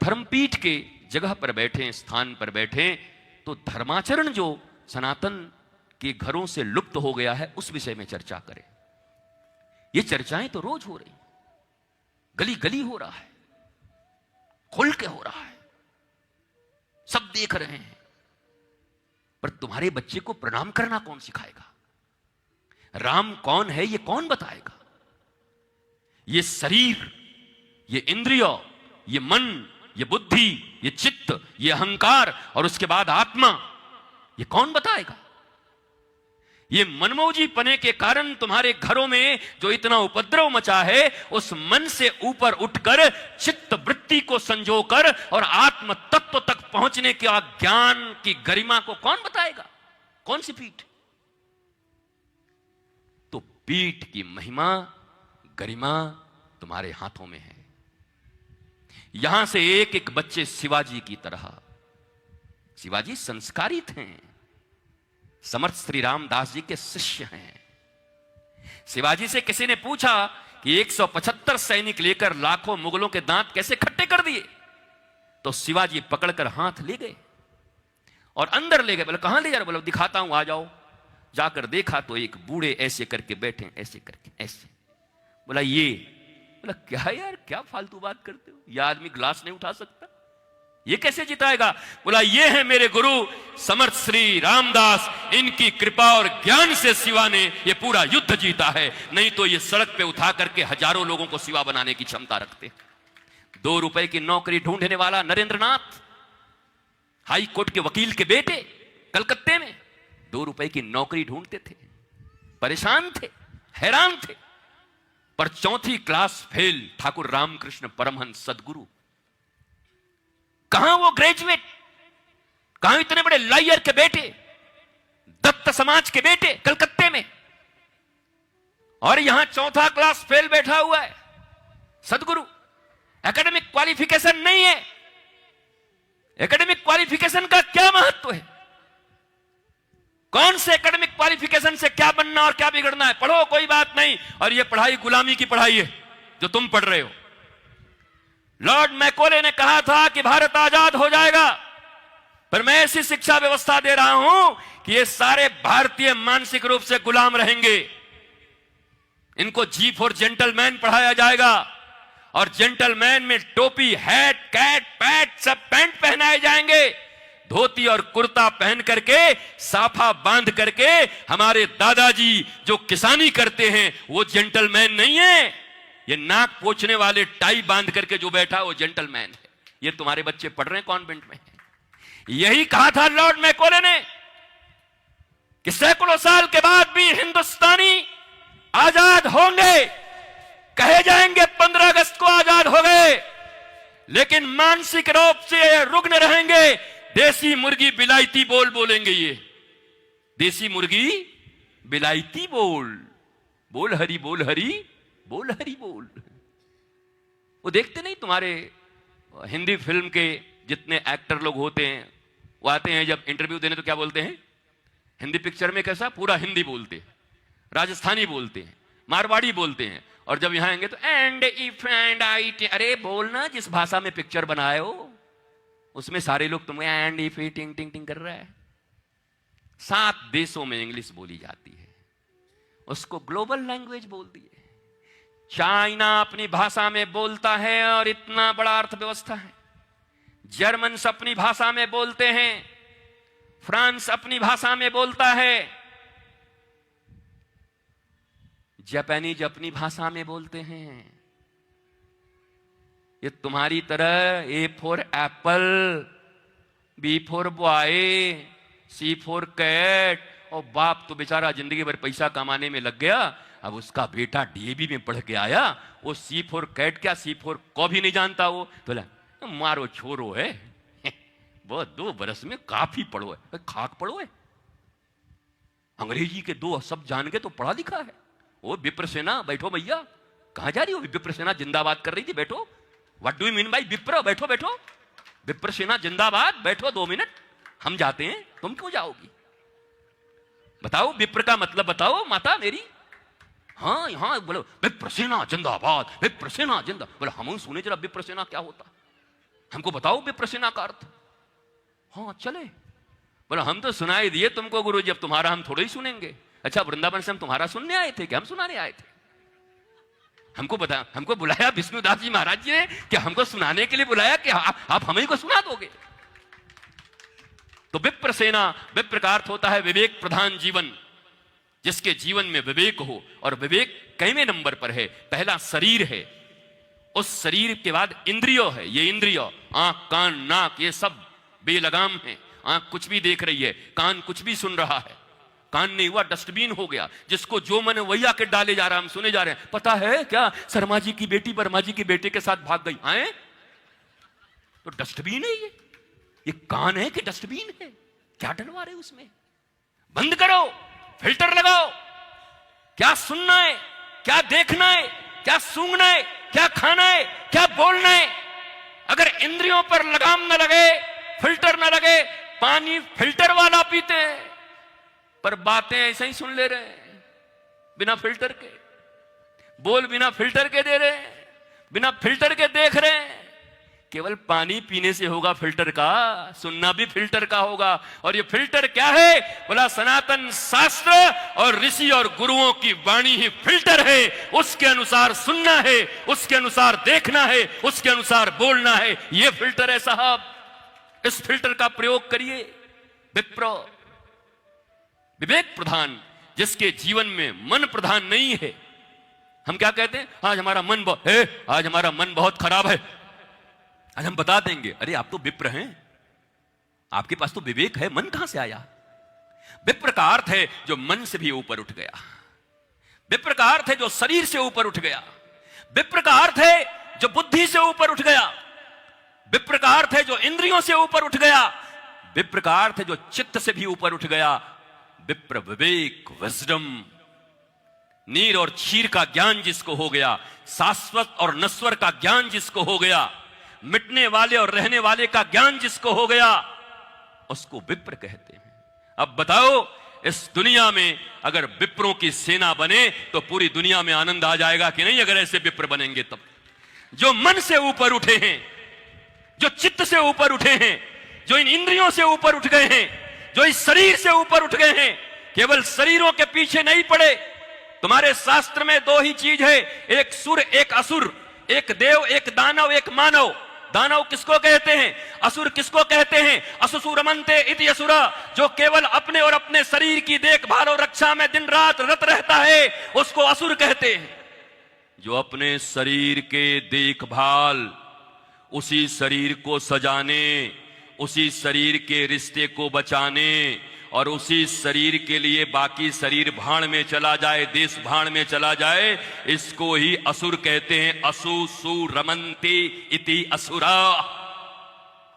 धर्मपीठ के जगह पर बैठे, स्थान पर बैठे, तो धर्माचरण जो सनातन के घरों से लुप्त हो गया है उस विषय में चर्चा करें। ये चर्चाएं तो रोज हो रही, गली गली हो रहा है, खुल के हो रहा है, सब देख रहे हैं। पर तुम्हारे बच्चे को प्रणाम करना कौन सिखाएगा? राम कौन है ये कौन बताएगा? ये शरीर, ये इंद्रिय, ये मन, ये बुद्धि, ये चित्त, ये अहंकार और उसके बाद आत्मा, ये कौन बताएगा? ये मनमौजी पने के कारण तुम्हारे घरों में जो इतना उपद्रव मचा है, उस मन से ऊपर उठकर चित्त वृत्ति को संजोकर और आत्म तत्व तक पहुंचने के ज्ञान की गरिमा को कौन बताएगा? कौन सी पीठ? तो पीठ की महिमा, गरिमा तुम्हारे हाथों में है। यहां से एक एक बच्चे शिवाजी की तरह, शिवाजी संस्कारी थे, समर्थ श्री रामदास जी के शिष्य हैं। शिवाजी से किसी ने पूछा कि 175 सैनिक लेकर लाखों मुगलों के दांत कैसे खट्टे कर दिए? तो शिवाजी पकड़कर हाथ ले गए और अंदर ले गए। बोले कहां ले जा रहे? बोले दिखाता हूं, आ जाओ। जाकर देखा तो एक बूढ़े ऐसे करके बैठे, ऐसे करके, ऐसे। बोला ये बोला क्या यार, क्या फालतू बात करते हो, यह आदमी ग्लास नहीं उठा सकता, ये कैसे जिताएगा? बोला ये है मेरे गुरु समर्थ श्री रामदास, इनकी कृपा और ज्ञान से शिवा ने ये पूरा युद्ध जीता है, नहीं तो ये सड़क पे उठा करके हजारों लोगों को शिवा बनाने की क्षमता रखते। 2 रुपए की नौकरी ढूंढने वाला नरेंद्रनाथ, हाई कोर्ट के वकील के बेटे, कलकत्ते में 2 रुपए की नौकरी ढूंढते थे, परेशान थे, हैरान थे, पर 4वीं क्लास फेल ठाकुर रामकृष्ण परमहंस सदगुरु, कहां वो ग्रेजुएट, कहां इतने बड़े लायर के बेटे, दत्त समाज के बेटे कलकत्ते में, और यहां 4th क्लास फेल बैठा हुआ है सदगुरु। एकेडमिक क्वालिफिकेशन नहीं है, एकेडमिक क्वालिफिकेशन का क्या महत्व है? कौन से एकेडमिक क्वालिफिकेशन से क्या बनना और क्या बिगड़ना है? पढ़ो, कोई बात नहीं, और यह पढ़ाई गुलामी की पढ़ाई है जो तुम पढ़ रहे हो। लॉर्ड मैकोले ने कहा था कि भारत आजाद हो जाएगा, पर मैं ऐसी शिक्षा व्यवस्था दे रहा हूं कि ये सारे भारतीय मानसिक रूप से गुलाम रहेंगे। इनको जी फॉर जेंटलमैन पढ़ाया जाएगा, और जेंटलमैन में टोपी, हैट, कैट, पैट, सब पैंट पहनाए जाएंगे, धोती और कुर्ता पहन करके, साफा बांध करके। हमारे दादाजी जो किसानी करते हैं वो जेंटलमैन नहीं है, ये नाक पोंछने वाले टाई बांध करके जो बैठा वो जेंटलमैन है। ये तुम्हारे बच्चे पढ़ रहे हैं कॉन्वेंट में। यही कहा था लॉर्ड मैकोले ने कि सैकड़ों साल के बाद भी हिंदुस्तानी आजाद होंगे, कहे जाएंगे 15 अगस्त को आजाद हो गए, लेकिन मानसिक रूप से रुग्ण रहेंगे। देसी मुर्गी बिलायती बोल बोलेंगे, ये देसी मुर्गी बिलायती बोल, बोल हरी बोल हरी बोल हरी बोल। वो देखते नहीं तुम्हारे हिंदी फिल्म के जितने एक्टर लोग होते हैं, वो आते हैं जब इंटरव्यू देने तो क्या बोलते हैं? हिंदी पिक्चर में कैसा पूरा हिंदी बोलते हैं, राजस्थानी बोलते हैं, मारवाड़ी बोलते हैं, और जब यहां आएंगे तो एंड इफ एंड आई, अरे बोलना जिस भाषा में पिक्चर बनाए हो उसमें सारे लोग तुम्हें एंड इफ टिंग टिंग टिंग कर रहा है। 7 देशों में इंग्लिश बोली जाती है, उसको ग्लोबल लैंग्वेज बोल दिए। चाइना अपनी भाषा में बोलता है और इतना बड़ा अर्थव्यवस्था है। जर्मन्स अपनी भाषा में बोलते हैं, फ्रांस अपनी भाषा में बोलता है, जापानीज अपनी भाषा में बोलते हैं। ये तुम्हारी तरह A for apple, B for boy, C for cat, और बाप तो बेचारा जिंदगी भर पैसा कमाने में लग गया, अब उसका बेटा डीएवी में पढ़ के आया, वो सी फॉर कैट क्या सी फॉर को भी नहीं जानता। वो तो मारो छोरो है, वो 2 बरस में काफी पढ़ो है, खाक पढ़ो है, अंग्रेजी के 2 शब्द जान के तो पढ़ा लिखा है। वो विप्र सेना, बैठो भैया, कहां जा रही हो? विप्र सेना जिंदाबाद कर रही थी, बैठो। What do you mean bye विप्र? बैठो बैठो, विप्र सेना जिंदाबाद, बैठो 2 मिनट, हम जाते हैं, तुम क्यों जाओगी? बताओ विप्र का मतलब बताओ माता मेरी। हाँ हाँ बोलो विप्र सेना जिंदाबाद, विप्र सेना जिंदाबाद। बोलो हम सुने जरा विप्र सेना क्या होता, हमको बताओ विप्र सेना का अर्थ। हाँ चले, बोलो हम तो सुनाई दिए तुमको गुरु जी, अब तुम्हारा हम थोड़ा ही सुनेंगे। अच्छा वृंदावन से हम तुम्हारा सुनने आए थे कि हम सुनाने आए थे? हमको बुलाया विष्णुदास जी महाराज जी ने कि हमको सुनाने के लिए बुलाया कि आप हमें को सुना दोगे। तो विप्र सेना, विप्र का अर्थ होता है विवेक प्रधान जीवन, जिसके जीवन में विवेक हो, और विवेक कईवें नंबर पर है। पहला शरीर है, उस शरीर के बाद इंद्रियों है। ये इंद्रियों आंख कान नाक ये सब बेलगाम है। आंख कुछ भी देख रही है, कान कुछ भी सुन रहा है, कान नहीं हुआ डस्टबिन हो गया, जिसको जो मन वही आके डाले जा रहा है, हम सुने जा रहे हैं। पता है क्या, शर्मा जी की बेटी वर्मा जी के बेटे के साथ भाग गई, आए तो डस्टबिन है ये कान है कि डस्टबिन है? क्या डलवा रहे उसमें? बंद करो, फिल्टर लगाओ। क्या सुनना है, क्या देखना है, क्या सूंघना है, क्या खाना है, क्या बोलना है? अगर इंद्रियों पर लगाम न लगे, फिल्टर न लगे, पानी फिल्टर वाला पीते हैं, पर बातें ऐसे ही सुन ले रहे हैं बिना फिल्टर के, बोल बिना फिल्टर के दे रहे हैं, बिना फिल्टर के देख रहे हैं। केवल पानी पीने से होगा फिल्टर का, सुनना भी फिल्टर का होगा। और ये फिल्टर क्या है? बोला सनातन शास्त्र और ऋषि और गुरुओं की वाणी ही फिल्टर है। उसके अनुसार सुनना है, उसके अनुसार देखना है, उसके अनुसार बोलना है। ये फिल्टर है साहब। इस फिल्टर का प्रयोग करिए। विप्र विवेक प्रधान, जिसके जीवन में मन प्रधान नहीं है। हम क्या कहते हैं? आज हमारा मन आज हमारा मन बहुत खराब है। आज हम बता देंगे, अरे आप तो विप्र हैं, आपके पास तो विवेक है, मन कहां से आया? विप्र का अर्थ है जो मन से भी ऊपर उठ गया। विप्र का अर्थ है जो शरीर से ऊपर उठ गया। विप्र का अर्थ है जो बुद्धि से ऊपर उठ गया। विप्र का अर्थ है जो इंद्रियों से ऊपर उठ गया। विप्र का अर्थ है जो चित्त से भी ऊपर उठ गया। विप्र विवेक, विजडम, नीर और क्षीर का ज्ञान जिसको हो गया, शाश्वत और नश्वर का ज्ञान जिसको हो गया, मिटने वाले और रहने वाले का ज्ञान जिसको हो गया, उसको विप्र कहते हैं। अब बताओ, इस दुनिया में अगर विप्रों की सेना बने तो पूरी दुनिया में आनंद आ जाएगा कि नहीं? अगर ऐसे विप्र बनेंगे तब। जो मन से ऊपर उठे हैं, जो चित्त से ऊपर उठे हैं, जो इन इंद्रियों से ऊपर उठ गए हैं, जो इस शरीर से ऊपर उठ गए हैं, केवल शरीरों के पीछे नहीं पड़े। तुम्हारे शास्त्र में दो ही चीज है, एक सुर एक असुर, एक देव एक दानव एक मानव। दानव किसको कहते हैं? असुर किसको कहते हैं? असुसुरमन्ते इति असुरा, जो केवल अपने और अपने शरीर की देखभाल और रक्षा में दिन रात रत रहता है, उसको असुर कहते हैं। जो अपने शरीर के देखभाल, उसी शरीर को सजाने, उसी शरीर के रिश्ते को बचाने और उसी शरीर के लिए बाकी शरीर भाड़ में चला जाए, देश भाड़ में चला जाए, इसको ही असुर कहते हैं। असु सु रमन्ति इति असुरा।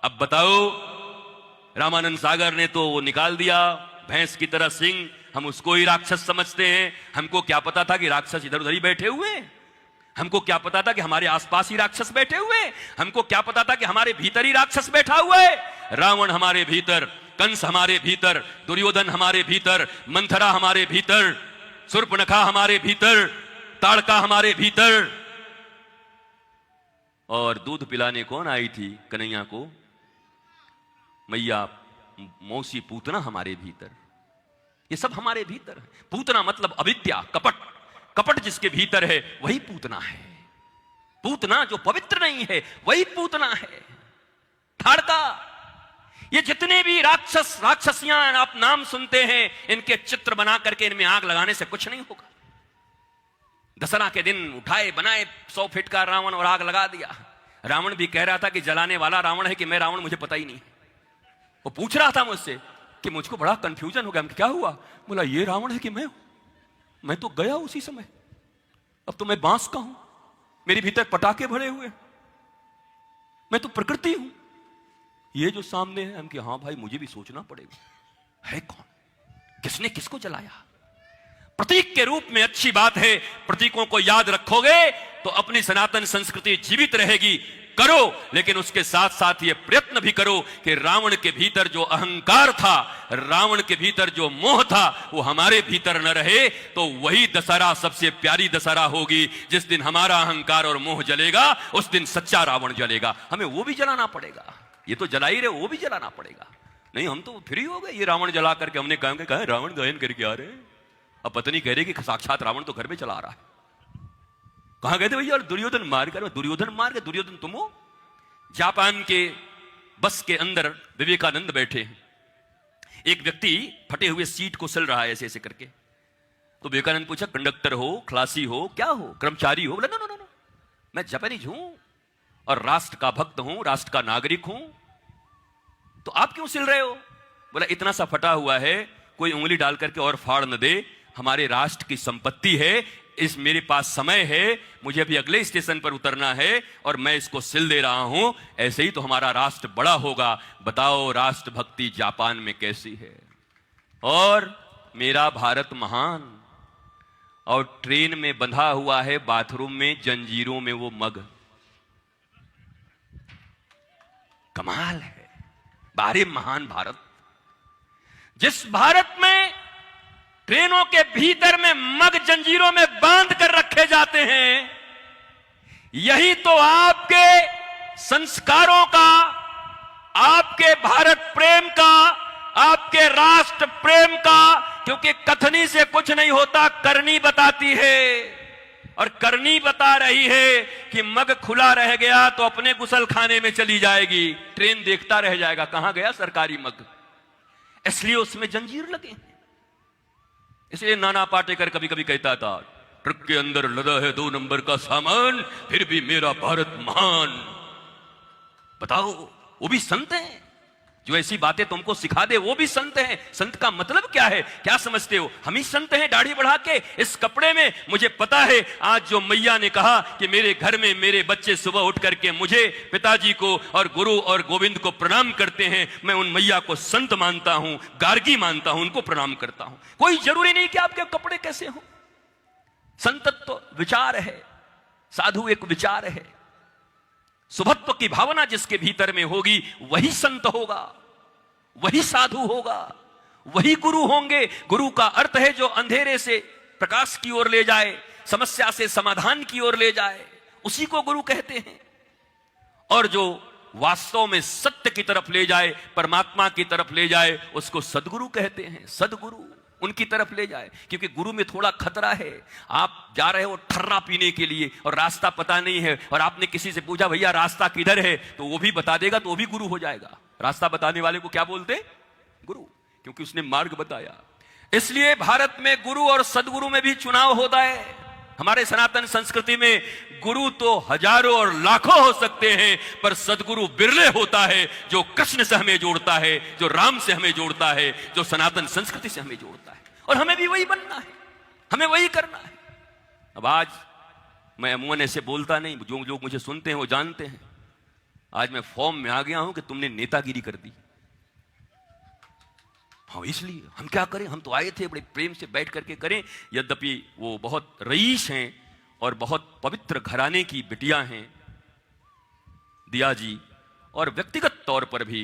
अब बताओ, रामानंद सागर ने तो वो निकाल दिया भैंस की तरह सिंह, हम उसको ही राक्षस समझते हैं। हमको क्या पता था कि राक्षस इधर उधर ही बैठे हुए हैं? हमको क्या पता था कि हमारे आसपास ही राक्षस बैठे हुए हैं? हमको क्या पता था कि हमारे भीतर ही राक्षस बैठा हुआ है? रावण हमारे भीतर, कंस हमारे भीतर, दुर्योधन हमारे भीतर, मंथरा हमारे भीतर, शूर्पणखा हमारे भीतर, ताड़का हमारे भीतर। और दूध पिलाने कौन आई थी कन्हैया को? मैया मौसी पूतना हमारे भीतर। ये सब हमारे भीतर है। पूतना मतलब अविद्या, कपट। कपट जिसके भीतर है वही पूतना है। पूतना जो पवित्र नहीं है वही पूतना है। ताड़का, ये जितने भी राक्षस राक्षसियां आप नाम सुनते हैं, इनके चित्र बना करके इनमें आग लगाने से कुछ नहीं होगा। दशहरा के दिन उठाए बनाए 100 फीट का रावण और आग लगा दिया। रावण भी कह रहा था कि जलाने वाला रावण है कि मैं रावण, मुझे पता ही नहीं। वो पूछ रहा था मुझसे कि मुझको बड़ा कंफ्यूजन हो गया। क्या हुआ? बोला ये रावण है कि मैं तो गया उसी समय। अब तो मैं बांस का हूं, मेरे भीतर पटाखे भरे हुए, मैं तो प्रकृति हूं। ये जो सामने है, हम कि हाँ भाई मुझे भी सोचना पड़ेगा, है कौन, किसने किसको जलाया? प्रतीक के रूप में अच्छी बात है। प्रतीकों को याद रखोगे तो अपनी सनातन संस्कृति जीवित रहेगी। करो, लेकिन उसके साथ साथ ये प्रयत्न भी करो कि रावण के भीतर जो अहंकार था, रावण के भीतर जो मोह था, वो हमारे भीतर न रहे। तो वही दशहरा सबसे प्यारी दशहरा होगी। जिस दिन हमारा अहंकार और मोह जलेगा, उस दिन सच्चा रावण जलेगा। हमें वो भी जलाना पड़ेगा। ये तो जला ही रहे, वो भी जलाना पड़ेगा। नहीं हम तो फ्री हो गए। ये रावण जला करके हमने कहा रावण दहन करके आ रहे हैं। अब पत्नी कह रही कि साक्षात रावण तो घर में चला रहा है। कहां गए थे भैया? और दुर्योधन मार कर, दुर्योधन तुम हो? जापान के बस के अंदर विवेकानंद बैठे हैं। एक व्यक्ति फटे हुए सीट को सिल रहा है ऐसे ऐसे करके। तो विवेकानंद पूछा, कंडक्टर हो, खलासी हो, क्या हो, कर्मचारी हो? बोला नो, मैं जापानीज हूं और राष्ट्र का भक्त हूं, राष्ट्र का नागरिक हूं। तो आप क्यों सिल रहे हो? बोला इतना सा फटा हुआ है, कोई उंगली डाल करके और फाड़ न दे। हमारे राष्ट्र की संपत्ति है, इस मेरे पास समय है, मुझे अभी अगले स्टेशन पर उतरना है और मैं इसको सिल दे रहा हूं। ऐसे ही तो हमारा राष्ट्र बड़ा होगा। बताओ राष्ट्रभक्ति जापान में कैसी है? और मेरा भारत महान। और ट्रेन में बंधा हुआ है, बाथरूम में जंजीरों में वो मग। कमाल है। बारे महान भारत। जिस भारत में ट्रेनों के भीतर में मग जंजीरों में बांध कर रखे जाते हैं, यही तो आपके संस्कारों का, आपके भारत प्रेम का, आपके राष्ट्र प्रेम का, क्योंकि कथनी से कुछ नहीं होता, करनी बताती है। और करनी बता रही है कि मग खुला रह गया तो अपने गुसल खाने में चली जाएगी, ट्रेन देखता रह जाएगा कहां गया सरकारी मग। इसलिए उसमें जंजीर लगे। इसलिए नाना पाटेकर कभी कभी कहता था, ट्रक के अंदर लदा है 2 नंबर का सामान, फिर भी मेरा भारत महान। बताओ, वो भी संत हैं। जो ऐसी बातें तुमको सिखा दे वो भी संत हैं। संत का मतलब क्या है, क्या समझते हो? हम ही संत हैं दाढ़ी बढ़ा के इस कपड़े में। मुझे पता है आज जो मैया ने कहा कि मेरे घर में मेरे बच्चे सुबह उठ करके मुझे, पिताजी को और गुरु और गोविंद को प्रणाम करते हैं, मैं उन मैया को संत मानता हूं, गार्गी मानता हूं, उनको प्रणाम करता हूं। कोई जरूरी नहीं कि आपके कपड़े कैसे हो। संतत्व तो विचार है, साधु एक विचार है। सुभत्व की भावना जिसके भीतर में होगी वही संत होगा, वही साधु होगा, वही गुरु होंगे। गुरु का अर्थ है जो अंधेरे से प्रकाश की ओर ले जाए, समस्या से समाधान की ओर ले जाए, उसी को गुरु कहते हैं। और जो वास्तव में सत्य की तरफ ले जाए, परमात्मा की तरफ ले जाए, उसको सदगुरु कहते हैं। सदगुरु उनकी तरफ ले जाए, क्योंकि गुरु में थोड़ा खतरा है। आप जा रहे हो ठर्रा पीने के लिए और रास्ता पता नहीं है, और आपने किसी से पूछा भैया रास्ता किधर है, तो वो भी बता देगा, तो वो भी गुरु हो जाएगा। रास्ता बताने वाले को क्या बोलते? गुरु, क्योंकि उसने मार्ग बताया। इसलिए भारत में गुरु और सदगुरु में भी चुनाव होता है। हमारे सनातन संस्कृति में गुरु तो हजारों और लाखों हो सकते हैं, पर सदगुरु बिरले होता है, जो कृष्ण से हमें जोड़ता है, जो राम से हमें जोड़ता है, जो सनातन संस्कृति से हमें जोड़ता है। और हमें भी वही बनना है, हमें वही करना है। अब आज मैं अमूमन ऐसे बोलता नहीं, जो लोग मुझे सुनते हैं वो जानते हैं। आज मैं फॉर्म में आ गया हूं कि तुमने नेतागिरी कर दी। हाँ, इसलिए हम क्या करें, हम तो आए थे बड़े प्रेम से बैठ करके करें। यद्यपि वो बहुत रईस हैं और बहुत पवित्र घराने की बिटिया हैं दिया जी, और व्यक्तिगत तौर पर भी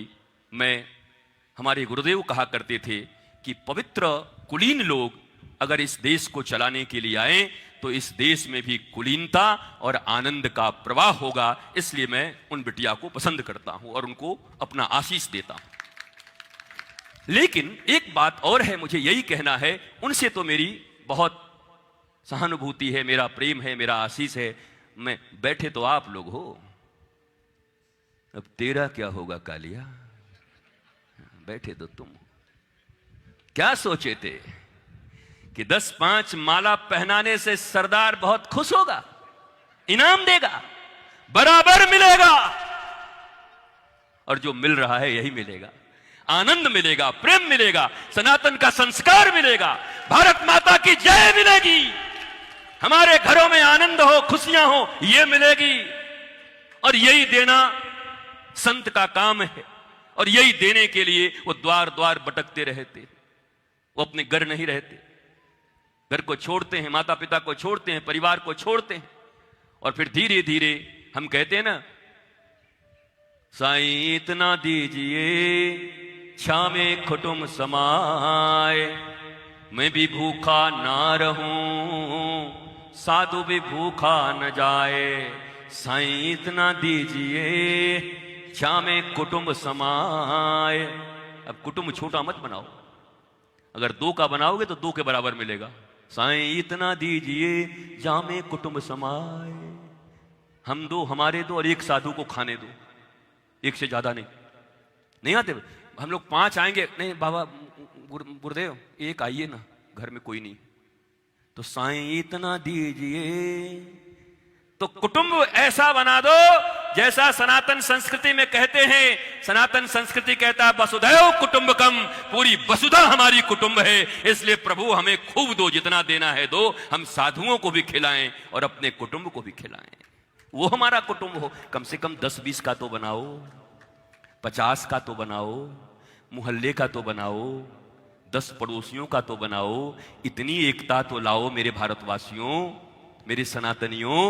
हमारे गुरुदेव कहा करते थे कि पवित्र कुलीन लोग अगर इस देश को चलाने के लिए आए तो इस देश में भी कुलीनता और आनंद का प्रवाह होगा। इसलिए मैं उन बिटिया को पसंद करता हूं और उनको अपना आशीष देता हूं। लेकिन एक बात और है, मुझे यही कहना है, उनसे तो मेरी बहुत सहानुभूति है, मेरा प्रेम है, मेरा आशीष है। मैं बैठे तो आप लोग हो, अब तेरा क्या होगा कालिया? बैठे तो तुम। क्या सोचे थे कि 10-5 माला पहनाने से सरदार बहुत खुश होगा, इनाम देगा, बराबर मिलेगा? और जो मिल रहा है यही मिलेगा। आनंद मिलेगा, प्रेम मिलेगा, सनातन का संस्कार मिलेगा, भारत माता की जय मिलेगी, हमारे घरों में आनंद हो, खुशियां हो, यह मिलेगी। और यही देना संत का काम है। और यही देने के लिए वो द्वार द्वार भटकते रहते। वो अपने घर नहीं रहते, घर को छोड़ते हैं, माता पिता को छोड़ते हैं, परिवार को छोड़ते हैं, और फिर धीरे धीरे हम कहते हैं ना, साईं इतना दीजिए छावे कुटुंब समाए, मैं भी भूखा ना रहूं, साधु भी भूखा न जाए। साईं इतना दीजिए छावे कुटुंब समाए। अब कुटुंब छोटा मत बनाओ, अगर 2 का बनाओगे तो 2 के बराबर मिलेगा। साईं इतना दीजिए जामे कुटुंब समाए। हम 2, हमारे 2 और 1 साधु को खाने दो, 1 से ज्यादा नहीं आते। हम लोग 5 आएंगे, नहीं बाबा गुरुदेव 1 आइए ना, घर में कोई नहीं। तो साईं इतना दीजिए, तो कुटुंब ऐसा बना दो जैसा सनातन संस्कृति में कहते हैं। सनातन संस्कृति कहता है वसुधैव कुटुंबकम, पूरी वसुधा हमारी कुटुंब है। इसलिए प्रभु हमें खूब दो, जितना देना है दो, हम साधुओं को भी खिलाएं और अपने कुटुंब को भी खिलाएं। वो हमारा कुटुंब हो। कम से कम 10-20 का तो बनाओ, 50 का तो बनाओ, मोहल्ले का तो बनाओ, 10 पड़ोसियों का तो बनाओ। इतनी एकता तो लाओ मेरे भारतवासियों, मेरे सनातनियों।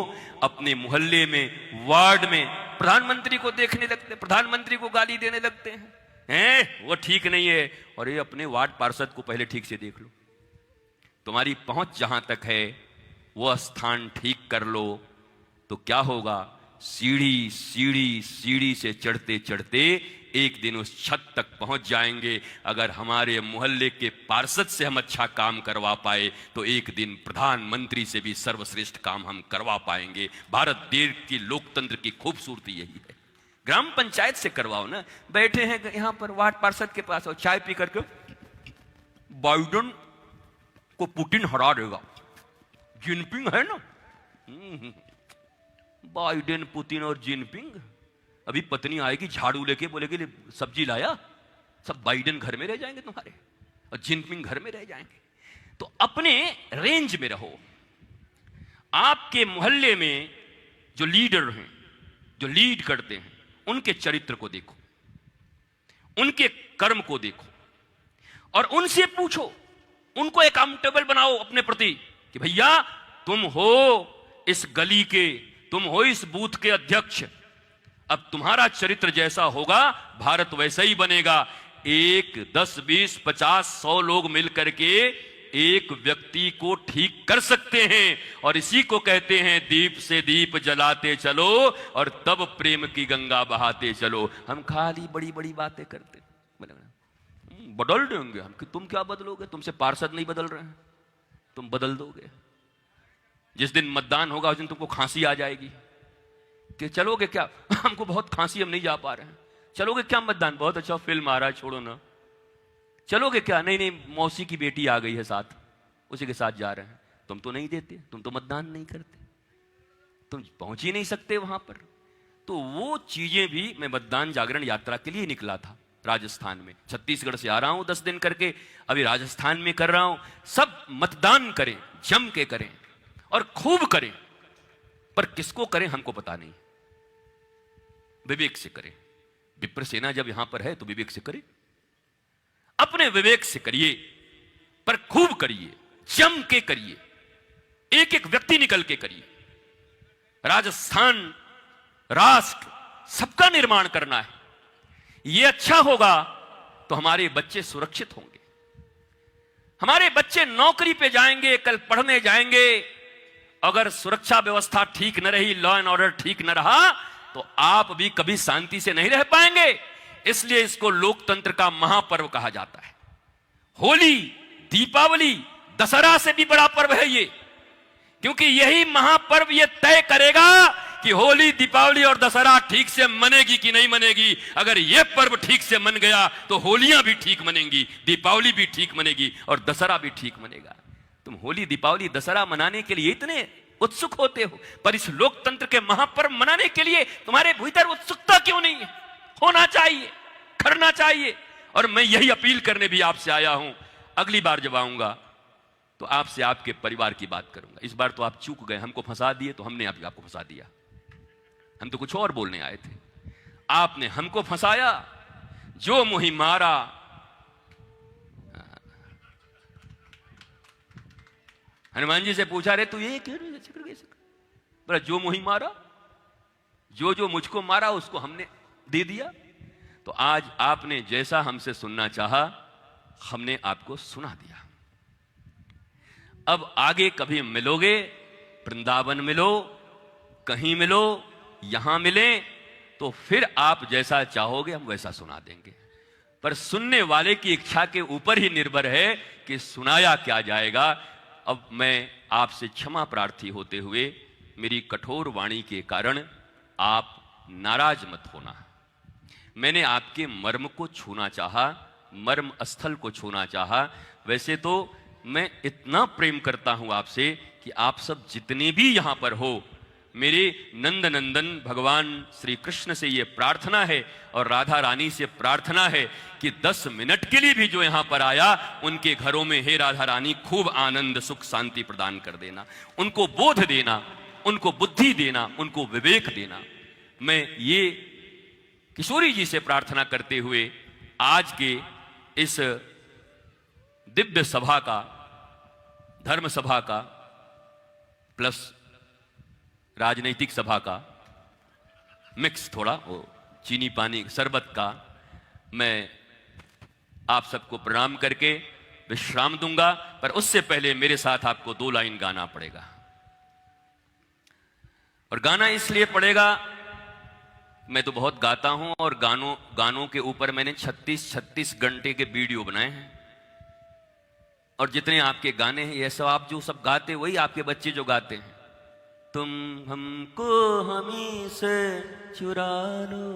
अपने मोहल्ले में, वार्ड में प्रधानमंत्री को देखने लगते, प्रधानमंत्री को गाली देने लगते हैं, वो ठीक नहीं है। और ये अपने वार्ड पार्षद को पहले ठीक से देख लो। तुम्हारी पहुंच जहां तक है वो स्थान ठीक कर लो, तो क्या होगा सीढ़ी सीढ़ी सीढ़ी से चढ़ते चढ़ते एक दिन उस छत तक पहुंच जाएंगे। अगर हमारे मोहल्ले के पार्षद से हम अच्छा काम करवा पाए तो एक दिन प्रधानमंत्री से भी सर्वश्रेष्ठ काम हम करवा पाएंगे। भारत देश की लोकतंत्र की खूबसूरती यही है। ग्राम पंचायत से करवाओ ना। बैठे हैं यहां पर वार्ड पार्षद के पास और चाय पी करके बाइडेन को पुतिन हरा देगा, जिनपिंग है ना, बाइडेन पुतिन और जिनपिंग। अभी पत्नी आएगी झाड़ू लेके, बोलेगी सब्जी लाया, सब बाइडेन घर में रह जाएंगे तुम्हारे और जिनपिंग घर में रह जाएंगे। तो अपने रेंज में रहो। आपके मोहल्ले में जो लीडर हैं, जो लीड करते हैं, उनके चरित्र को देखो, उनके कर्म को देखो और उनसे पूछो, उनको अकाउंटेबल बनाओ अपने प्रति कि भैया तुम हो इस गली के, तुम हो इस बूथ के अध्यक्ष, अब तुम्हारा चरित्र जैसा होगा भारत वैसा ही बनेगा। 1, 10, 20, 50, 100 लोग मिलकर के एक व्यक्ति को ठीक कर सकते हैं और इसी को कहते हैं दीप से दीप जलाते चलो और तब प्रेम की गंगा बहाते चलो। हम खाली बड़ी बड़ी बातें करते, बदल देंगे हम, कि तुम क्या बदलोगे, तुमसे पार्षद नहीं बदल रहे हैं, तुम बदल दोगे। जिस दिन मतदान होगा उस दिन तुमको खांसी आ जाएगी कि चलोगे क्या, हमको बहुत खांसी, हम नहीं जा पा रहे हैं, चलोगे क्या मतदान, बहुत अच्छा फिल्म आ रहा है छोड़ो ना, चलोगे क्या, नहीं नहीं मौसी की बेटी आ गई है साथ, उसी के साथ जा रहे हैं। तुम तो नहीं देते, तुम तो मतदान नहीं करते, तुम पहुंच ही नहीं सकते वहां पर। तो वो चीजें भी, मैं मतदान जागरण यात्रा के लिए निकला था राजस्थान में, छत्तीसगढ़ से आ रहा हूं 10 दिन करके, अभी राजस्थान में कर रहा हूं। सब मतदान करें, जम के करें और खूब करें, पर किसको करें हमको पता नहीं, विवेक से करें। विप्र सेना जब यहां पर है तो विवेक से करें, अपने विवेक से करिए, पर खूब करिए, जम के करिए, एक एक व्यक्ति निकल के करिए। राजस्थान राष्ट्र सबका निर्माण करना है, यह अच्छा होगा तो हमारे बच्चे सुरक्षित होंगे, हमारे बच्चे नौकरी पे जाएंगे, कल पढ़ने जाएंगे। अगर सुरक्षा व्यवस्था ठीक न रही, लॉ एंड ऑर्डर ठीक न रहा, तो आप भी कभी शांति से नहीं रह पाएंगे। इसलिए इसको लोकतंत्र का महापर्व कहा जाता है। होली, दीपावली, दशहरा से भी बड़ा पर्व है ये, क्योंकि यही महापर्व ये तय करेगा कि होली, दीपावली और दशहरा ठीक से मनेगी कि नहीं मनेगी। अगर ये पर्व ठीक से मन गया तो होलियां भी ठीक मनेंगी, दीपावली भी ठीक मनेगी और दशहरा भी ठीक मनेगा। तुम होली, दीपावली, दशहरा मनाने के लिए इतने उत्सुक होते हो, पर इस लोकतंत्र के महापर्व मनाने के लिए तुम्हारे भीतर उत्सुकता क्यों नहीं है? होना चाहिए, करना चाहिए। और मैं यही अपील करने भी आपसे आया हूं। अगली बार जब आऊंगा तो आपसे आपके परिवार की बात करूंगा। इस बार तो आप चूक गए, हमको फंसा दिए, तो हमने आपको फंसा दिया। हम तो कुछ और बोलने आए थे, आपने हमको फंसाया। जो मुहि मारा, हनुमान जी से पूछा, रे तू ये क्यों बोला, जो मुहि मारा, जो मुझको मारा उसको हमने दे दिया। तो आज आपने जैसा हमसे सुनना चाहा, हमने आपको सुना दिया। अब आगे कभी मिलोगे, वृंदावन मिलो, कहीं मिलो, यहां मिले, तो फिर आप जैसा चाहोगे हम वैसा सुना देंगे। पर सुनने वाले की इच्छा के ऊपर ही निर्भर है कि सुनाया क्या जाएगा। अब मैं आपसे क्षमा प्रार्थी होते हुए, मेरी कठोर वाणी के कारण आप नाराज मत होना। मैंने आपके मर्म को छूना चाहा, मर्म स्थल को छूना चाहा। वैसे तो मैं इतना प्रेम करता हूं आपसे कि आप सब जितने भी यहां पर हो, मेरे नंद नंदन भगवान श्री कृष्ण से ये प्रार्थना है और राधा रानी से प्रार्थना है कि 10 मिनट के लिए भी जो यहां पर आया, उनके घरों में हे राधा रानी खूब आनंद, सुख, शांति प्रदान कर देना, उनको बोध देना, उनको बुद्धि देना, उनको विवेक देना। मैं ये किशोरी जी से प्रार्थना करते हुए आज के इस दिव्य सभा का, धर्म सभा का प्लस राजनीतिक सभा का मिक्स, थोड़ा वो चीनी पानी शरबत का, मैं आप सबको प्रणाम करके विश्राम दूंगा। पर उससे पहले मेरे साथ आपको 2 लाइन गाना पड़ेगा। और गाना इसलिए पड़ेगा, मैं तो बहुत गाता हूं और गानों के ऊपर मैंने 36 घंटे के वीडियो बनाए हैं। और जितने आपके गाने हैं ये सब आप जो सब गाते वही आपके बच्चे जो गाते हैं। तुम हमको हमी से चुरा लो,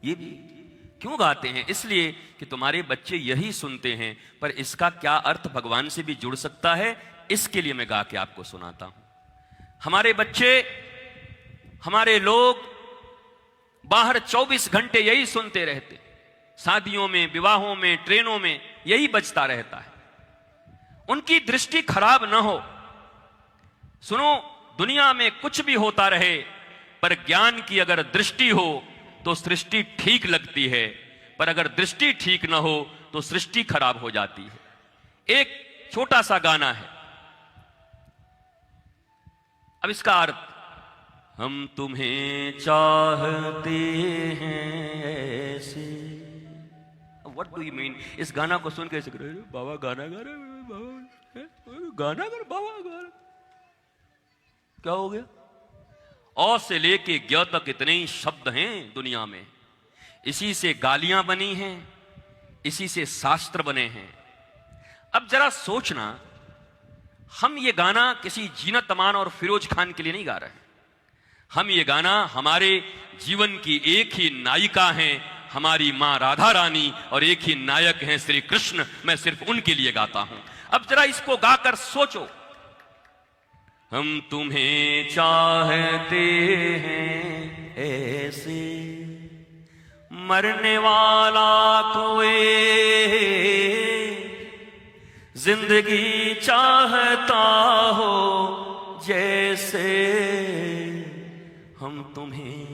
ये भी क्यों गाते हैं? इसलिए कि तुम्हारे बच्चे यही सुनते हैं, पर इसका क्या अर्थ भगवान से भी जुड़ सकता है, इसके लिए मैं गा के आपको सुनाता हूं। हमारे बच्चे, हमारे लोग बाहर 24 घंटे यही सुनते रहते, शादियों में, विवाहों में, ट्रेनों में यही बजता रहता है। उनकी दृष्टि खराब ना हो। सुनो, दुनिया में कुछ भी होता रहे, पर ज्ञान की अगर दृष्टि हो तो सृष्टि ठीक लगती है, पर अगर दृष्टि ठीक ना हो तो सृष्टि खराब हो जाती है। एक छोटा सा गाना है, अब इसका अर्थ, हम तुम्हें चाहते हैं ऐसे। What do you mean? इस गाना को सुन के ऐसे कर, बाबा गाना गा रहे, बाबा गाना गा, बाबा गा रहे, क्या हो गया? औ से लेके ज्ञ तक इतने ही शब्द हैं दुनिया में, इसी से गालियां बनी हैं, इसी से शास्त्र बने हैं। अब जरा सोचना, हम ये गाना किसी जीनत अमान और फिरोज खान के लिए नहीं गा रहे हैं। हम ये गाना हमारे जीवन की एक ही नायिका हैं, हमारी मां राधा रानी, और एक ही नायक हैं श्री कृष्ण। मैं सिर्फ उनके लिए गाता हूं। अब जरा इसको गाकर सोचो, हम तुम्हें चाहते हैं ऐसे, मरने वाला कोई जिंदगी चाहता हो जैसे। हम तुम्हें,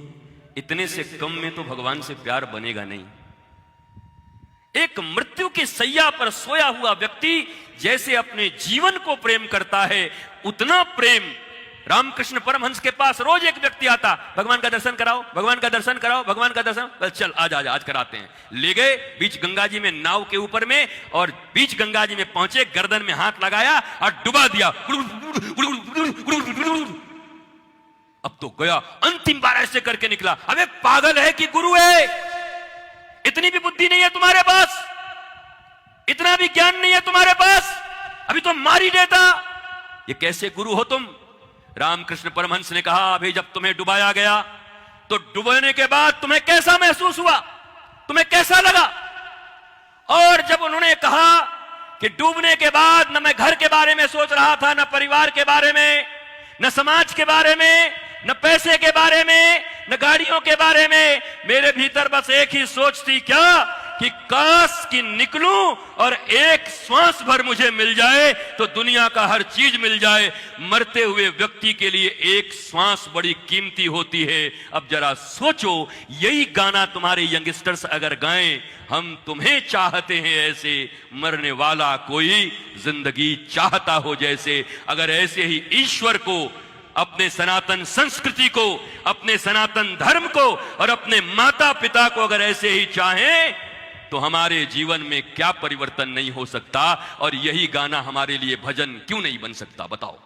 इतने से कम में तो भगवान से प्यार बनेगा नहीं। एक मृत्यु की सैया पर सोया हुआ व्यक्ति जैसे अपने जीवन को प्रेम करता है, उतना प्रेम रामकृष्ण परमहंस के पास रोज एक व्यक्ति आता, भगवान का दर्शन कराओ, भगवान का दर्शन कराओ, भगवान का दर्शन। चल आज कराते हैं। ले गए बीच गंगा जी में, नाव के ऊपर में, और बीच गंगा जी में पहुंचे, गर्दन में हाथ लगाया और डुबा दिया। अब तो गया, अंतिम बार ऐसे करके निकला। अबे पागल है कि गुरु है? इतनी भी बुद्धि नहीं है तुम्हारे पास, इतना भी ज्ञान नहीं है तुम्हारे पास, अभी तो मार ही देता। ये कैसे गुरु हो तुम? रामकृष्ण परमहंस ने कहा, अभी जब तुम्हें डुबाया गया तो डुबाने के बाद तुम्हें कैसा महसूस हुआ, तुम्हें कैसा लगा? और जब उन्होंने कहा कि डूबने के बाद न मैं घर के बारे में सोच रहा था, न परिवार के बारे में, न समाज के बारे में, न पैसे के बारे में, न गाड़ियों के बारे में, मेरे भीतर बस एक ही सोच थी, क्या कि काश कि निकलूं और एक श्वास भर मुझे मिल जाए तो दुनिया का हर चीज मिल जाए। मरते हुए व्यक्ति के लिए एक श्वास बड़ी कीमती होती है। अब जरा सोचो, यही गाना तुम्हारे यंगस्टर्स अगर गाएं, हम तुम्हें चाहते हैं ऐसे, मरने वाला कोई जिंदगी चाहता हो जैसे। अगर ऐसे ही ईश्वर को, अपने सनातन संस्कृति को, अपने सनातन धर्म को और अपने माता पिता को अगर ऐसे ही चाहें तो हमारे जीवन में क्या परिवर्तन नहीं हो सकता? और यही गाना हमारे लिए भजन क्यों नहीं बन सकता? बताओ,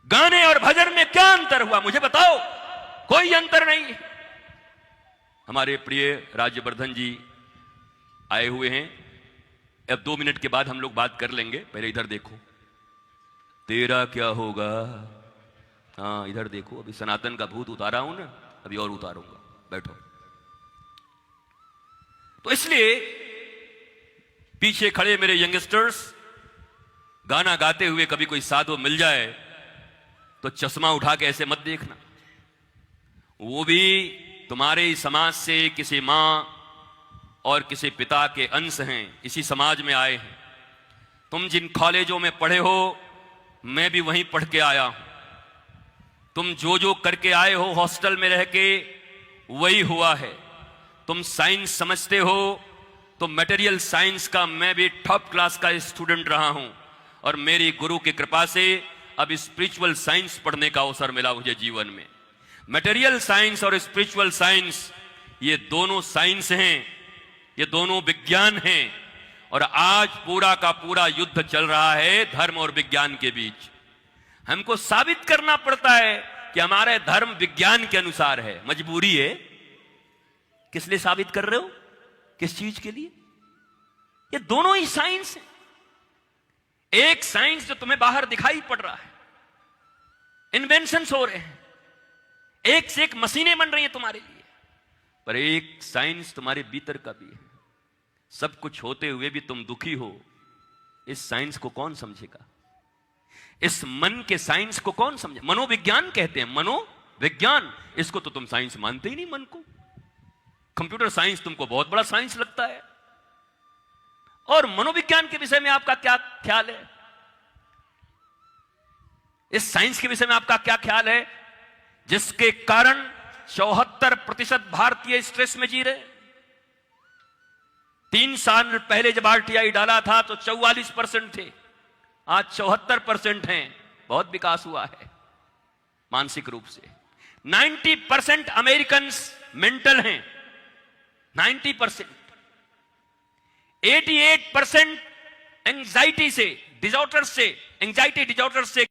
गाने और भजन में क्या अंतर हुआ? मुझे बताओ। कोई अंतर नहीं। हमारे प्रिय राज्यवर्धन जी आए हुए हैं। अब 2 मिनट के बाद हम लोग बात कर लेंगे। पहले इधर देखो, तेरा क्या होगा? हाँ, इधर देखो। अभी सनातन का भूत उतारा हूं ना, अभी और उतारूंगा। बैठो। तो इसलिए पीछे खड़े मेरे यंगस्टर्स, गाना गाते हुए कभी कोई साधु मिल जाए तो चश्मा उठा के ऐसे मत देखना। वो भी तुम्हारे ही समाज से किसी मां और किसी पिता के अंश हैं, इसी समाज में आए हैं। तुम जिन कॉलेजों में पढ़े हो, मैं भी वहीं पढ़ के आया हूं। तुम जो करके आए हो हॉस्टल में रह के, वही हुआ है। तुम साइंस समझते हो तो मटेरियल साइंस का मैं भी टॉप क्लास का स्टूडेंट रहा हूं, और मेरी गुरु की कृपा से अब स्पिरिचुअल साइंस पढ़ने का अवसर मिला मुझे जीवन में। मटेरियल साइंस और स्पिरिचुअल साइंस, ये दोनों साइंस हैं, ये दोनों विज्ञान हैं। और आज पूरा का पूरा युद्ध चल रहा है धर्म और विज्ञान के बीच। हमको साबित करना पड़ता है कि हमारे धर्म विज्ञान के अनुसार है, मजबूरी है। किस लिए साबित कर रहे हो? किस चीज के लिए? ये दोनों ही साइंस है। एक साइंस जो तुम्हें बाहर दिखाई पड़ रहा है, इन्वेंशंस हो रहे हैं, एक से एक मशीनें बन रही हैं तुम्हारे लिए, पर एक साइंस तुम्हारे भीतर का भी है। सब कुछ होते हुए भी तुम दुखी हो, इस साइंस को कौन समझेगा? इस मन के साइंस को कौन समझे? मनोविज्ञान कहते हैं, मनोविज्ञान। इसको तो तुम साइंस मानते ही नहीं। मन को कंप्यूटर साइंस तुमको बहुत बड़ा साइंस लगता है, और मनोविज्ञान के विषय में आपका क्या ख्याल है? इस साइंस के विषय में आपका क्या ख्याल है, जिसके कारण 74% भारतीय स्ट्रेस में जी रहे? 3 साल पहले जब RTI डाला था तो 44% थे, आज 74% हैं। बहुत विकास हुआ है मानसिक रूप से। 90% अमेरिकन मेंटल हैं, 90%। 88% एंजाइटी से, डिजॉर्डर से, एंजाइटी डिजॉर्डर से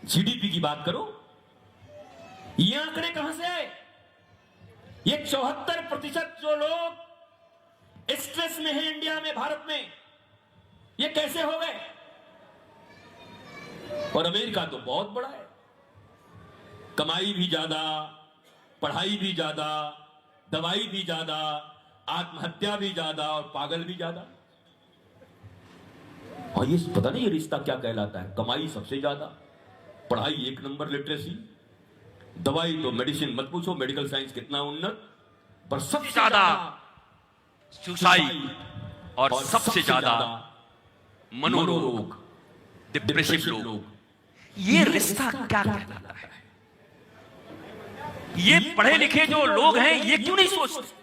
GDP की बात करो, ये आंकड़े कहां से आए? ये 74% जो लोग स्ट्रेस में हैं इंडिया में, भारत में, ये कैसे हो गए? और अमेरिका तो बहुत बड़ा है, कमाई भी ज्यादा, पढ़ाई भी ज्यादा, दवाई भी ज्यादा, आत्महत्या भी ज्यादा और पागल भी ज्यादा। और ये पता नहीं ये रिश्ता क्या कहलाता है? कमाई सबसे ज्यादा, पढ़ाई 1 नंबर, लिटरेसी, दवाई तो मेडिसिन मत पूछो, मेडिकल साइंस कितना उन्नत, पर सबसे ज्यादा सुसाइड और सबसे ज्यादा मनोरोग, डिप्रेसिव लोग। ये रिश्ता क्या कहलाता है? ये पढ़े लिखे जो लोग हैं ये क्यों नहीं सोचते?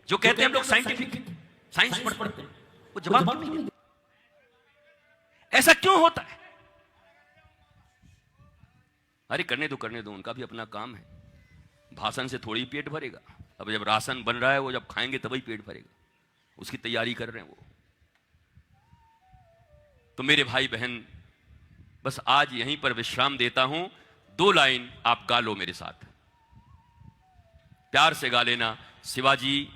जो कहते हैं हम लोग साइंटिफिक साइंस पढ़ते हैं, वो जवाब क्यों नहीं देते? ऐसा क्यों होता है? अरे करने दो, उनका भी अपना काम है। भाषण से थोड़ी पेट भरेगा। अब जब राशन बन रहा है, वो जब खाएंगे तभी पेट भरेगा, उसकी तैयारी कर रहे हैं वो। तो मेरे भाई बहन, बस आज यहीं पर विश्राम देता हूं। 2 लाइन आप गा लो मेरे साथ, प्यार से गा लेना। शिवाजी,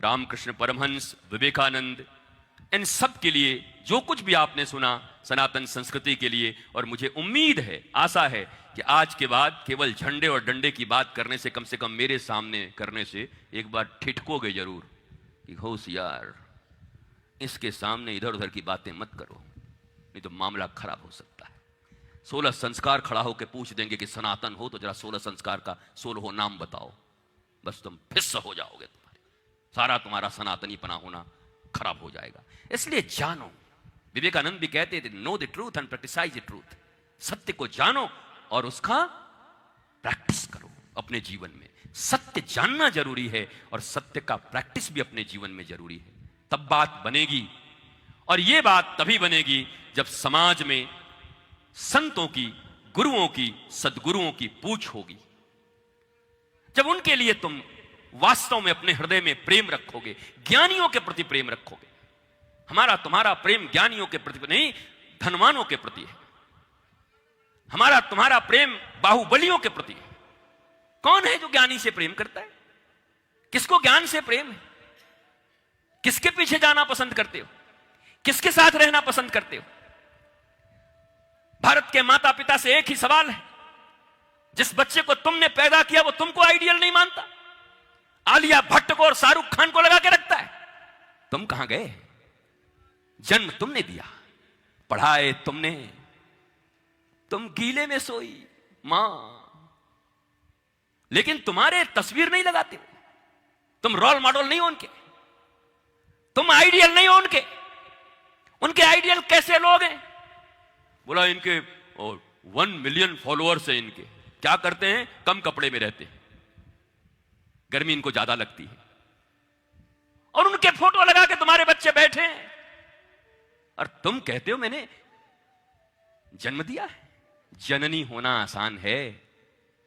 रामकृष्ण परमहंस, विवेकानंद, इन सब के लिए जो कुछ भी आपने सुना, सनातन संस्कृति के लिए। और मुझे उम्मीद है, आशा है कि आज के बाद केवल झंडे और डंडे की बात करने से कम मेरे सामने करने से एक बार ठिठकोगे जरूर कि होशियार, इसके सामने इधर उधर की बातें मत करो, नहीं तो मामला खराब हो सकता है। 16 संस्कार खड़ा होकर पूछ देंगे कि सनातन हो तो जरा 16 संस्कार का 16 नाम बताओ, बस तुम फिस्स हो जाओगे, सारा तुम्हारा सनातनीपना होना खराब हो जाएगा। इसलिए जानो, विवेकानंद भी कहते थे, know the truth and practise the truth. सत्य को जानो और उसका प्रैक्टिस करो अपने जीवन में। सत्य जानना जरूरी है और सत्य का प्रैक्टिस भी अपने जीवन में जरूरी है, तब बात बनेगी। और यह बात तभी बनेगी जब समाज में संतों की, गुरुओं की, सद्गुरुओं की पूछ होगी, जब उनके लिए तुम वास्तव में अपने हृदय में प्रेम रखोगे, ज्ञानियों के प्रति प्रेम रखोगे। हमारा तुम्हारा प्रेम ज्ञानियों के प्रति नहीं, धनवानों के प्रति है। हमारा तुम्हारा प्रेम बाहुबलियों के प्रति है। कौन है जो ज्ञानी से प्रेम करता है? किसको ज्ञान से प्रेम है? किसके पीछे जाना पसंद करते हो? किसके साथ रहना पसंद करते हो? भारत के माता पिता से एक ही सवाल है, जिस बच्चे को तुमने पैदा किया वो तुमको आइडियल नहीं मानता, आलिया भट्ट को और शाहरुख खान को लगा के रखता है, तुम कहां गए? जन्म तुमने दिया, पढ़ाए तुमने, तुम गीले में सोई मां, लेकिन तुम्हारे तस्वीर नहीं लगाते हो, तुम रोल मॉडल नहीं हो उनके, तुम आइडियल नहीं हो उनके। उनके आइडियल कैसे लोग हैं? बोला इनके 1 मिलियन फॉलोअर्स हैं, इनके क्या करते हैं? कम कपड़े में रहते हैं, गर्मी इनको ज्यादा लगती है, और उनके फोटो लगा के तुम्हारे बच्चे बैठे हैं, और तुम कहते हो मैंने जन्म दिया है। जननी होना आसान है,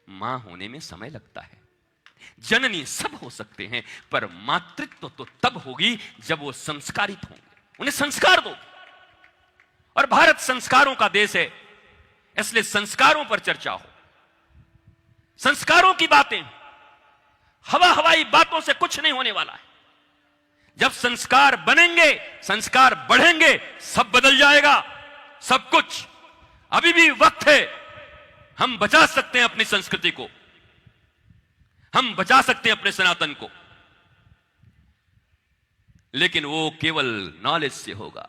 मां होने में समय लगता है। जननी सब हो सकते हैं, पर मातृत्व तो तब होगी जब वो संस्कारित होंगे, उन्हें संस्कार दो। और भारत संस्कारों का देश है, इसलिए संस्कारों पर चर्चा हो। संस्कारों की बातें, हवा हवाई बातों से कुछ नहीं होने वाला है। जब संस्कार बनेंगे, संस्कार बढ़ेंगे, सब बदल जाएगा, सब कुछ। अभी भी वक्त है, हम बचा सकते हैं अपनी संस्कृति को, हम बचा सकते हैं अपने सनातन को, लेकिन वो केवल नॉलेज से होगा।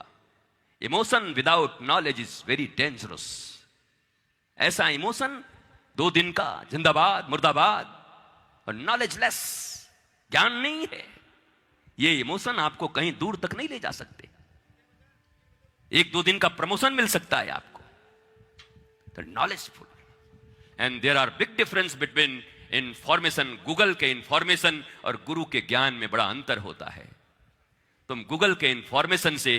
Emotion without knowledge is very dangerous. ऐसा इमोशन 2 दिन का जिंदाबाद मुर्दाबाद और नॉलेजलेस, ज्ञान नहीं है। ये इमोशन आपको कहीं दूर तक नहीं ले जा सकते। 1-2 दिन का प्रमोशन मिल सकता है आपको, तो knowledgeful. And there are big difference between information. Google के इंफॉर्मेशन और गुरु के ज्ञान में बड़ा अंतर होता है। तुम गूगल के इंफॉर्मेशन से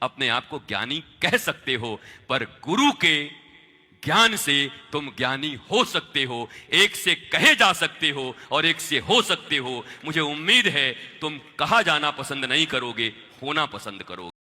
अपने आप को ज्ञानी कह सकते हो, पर गुरु के ज्ञान से तुम ज्ञानी हो सकते हो। एक से कहे जा सकते हो और एक से हो सकते हो। मुझे उम्मीद है तुम कहा जाना पसंद नहीं करोगे, होना पसंद करोगे।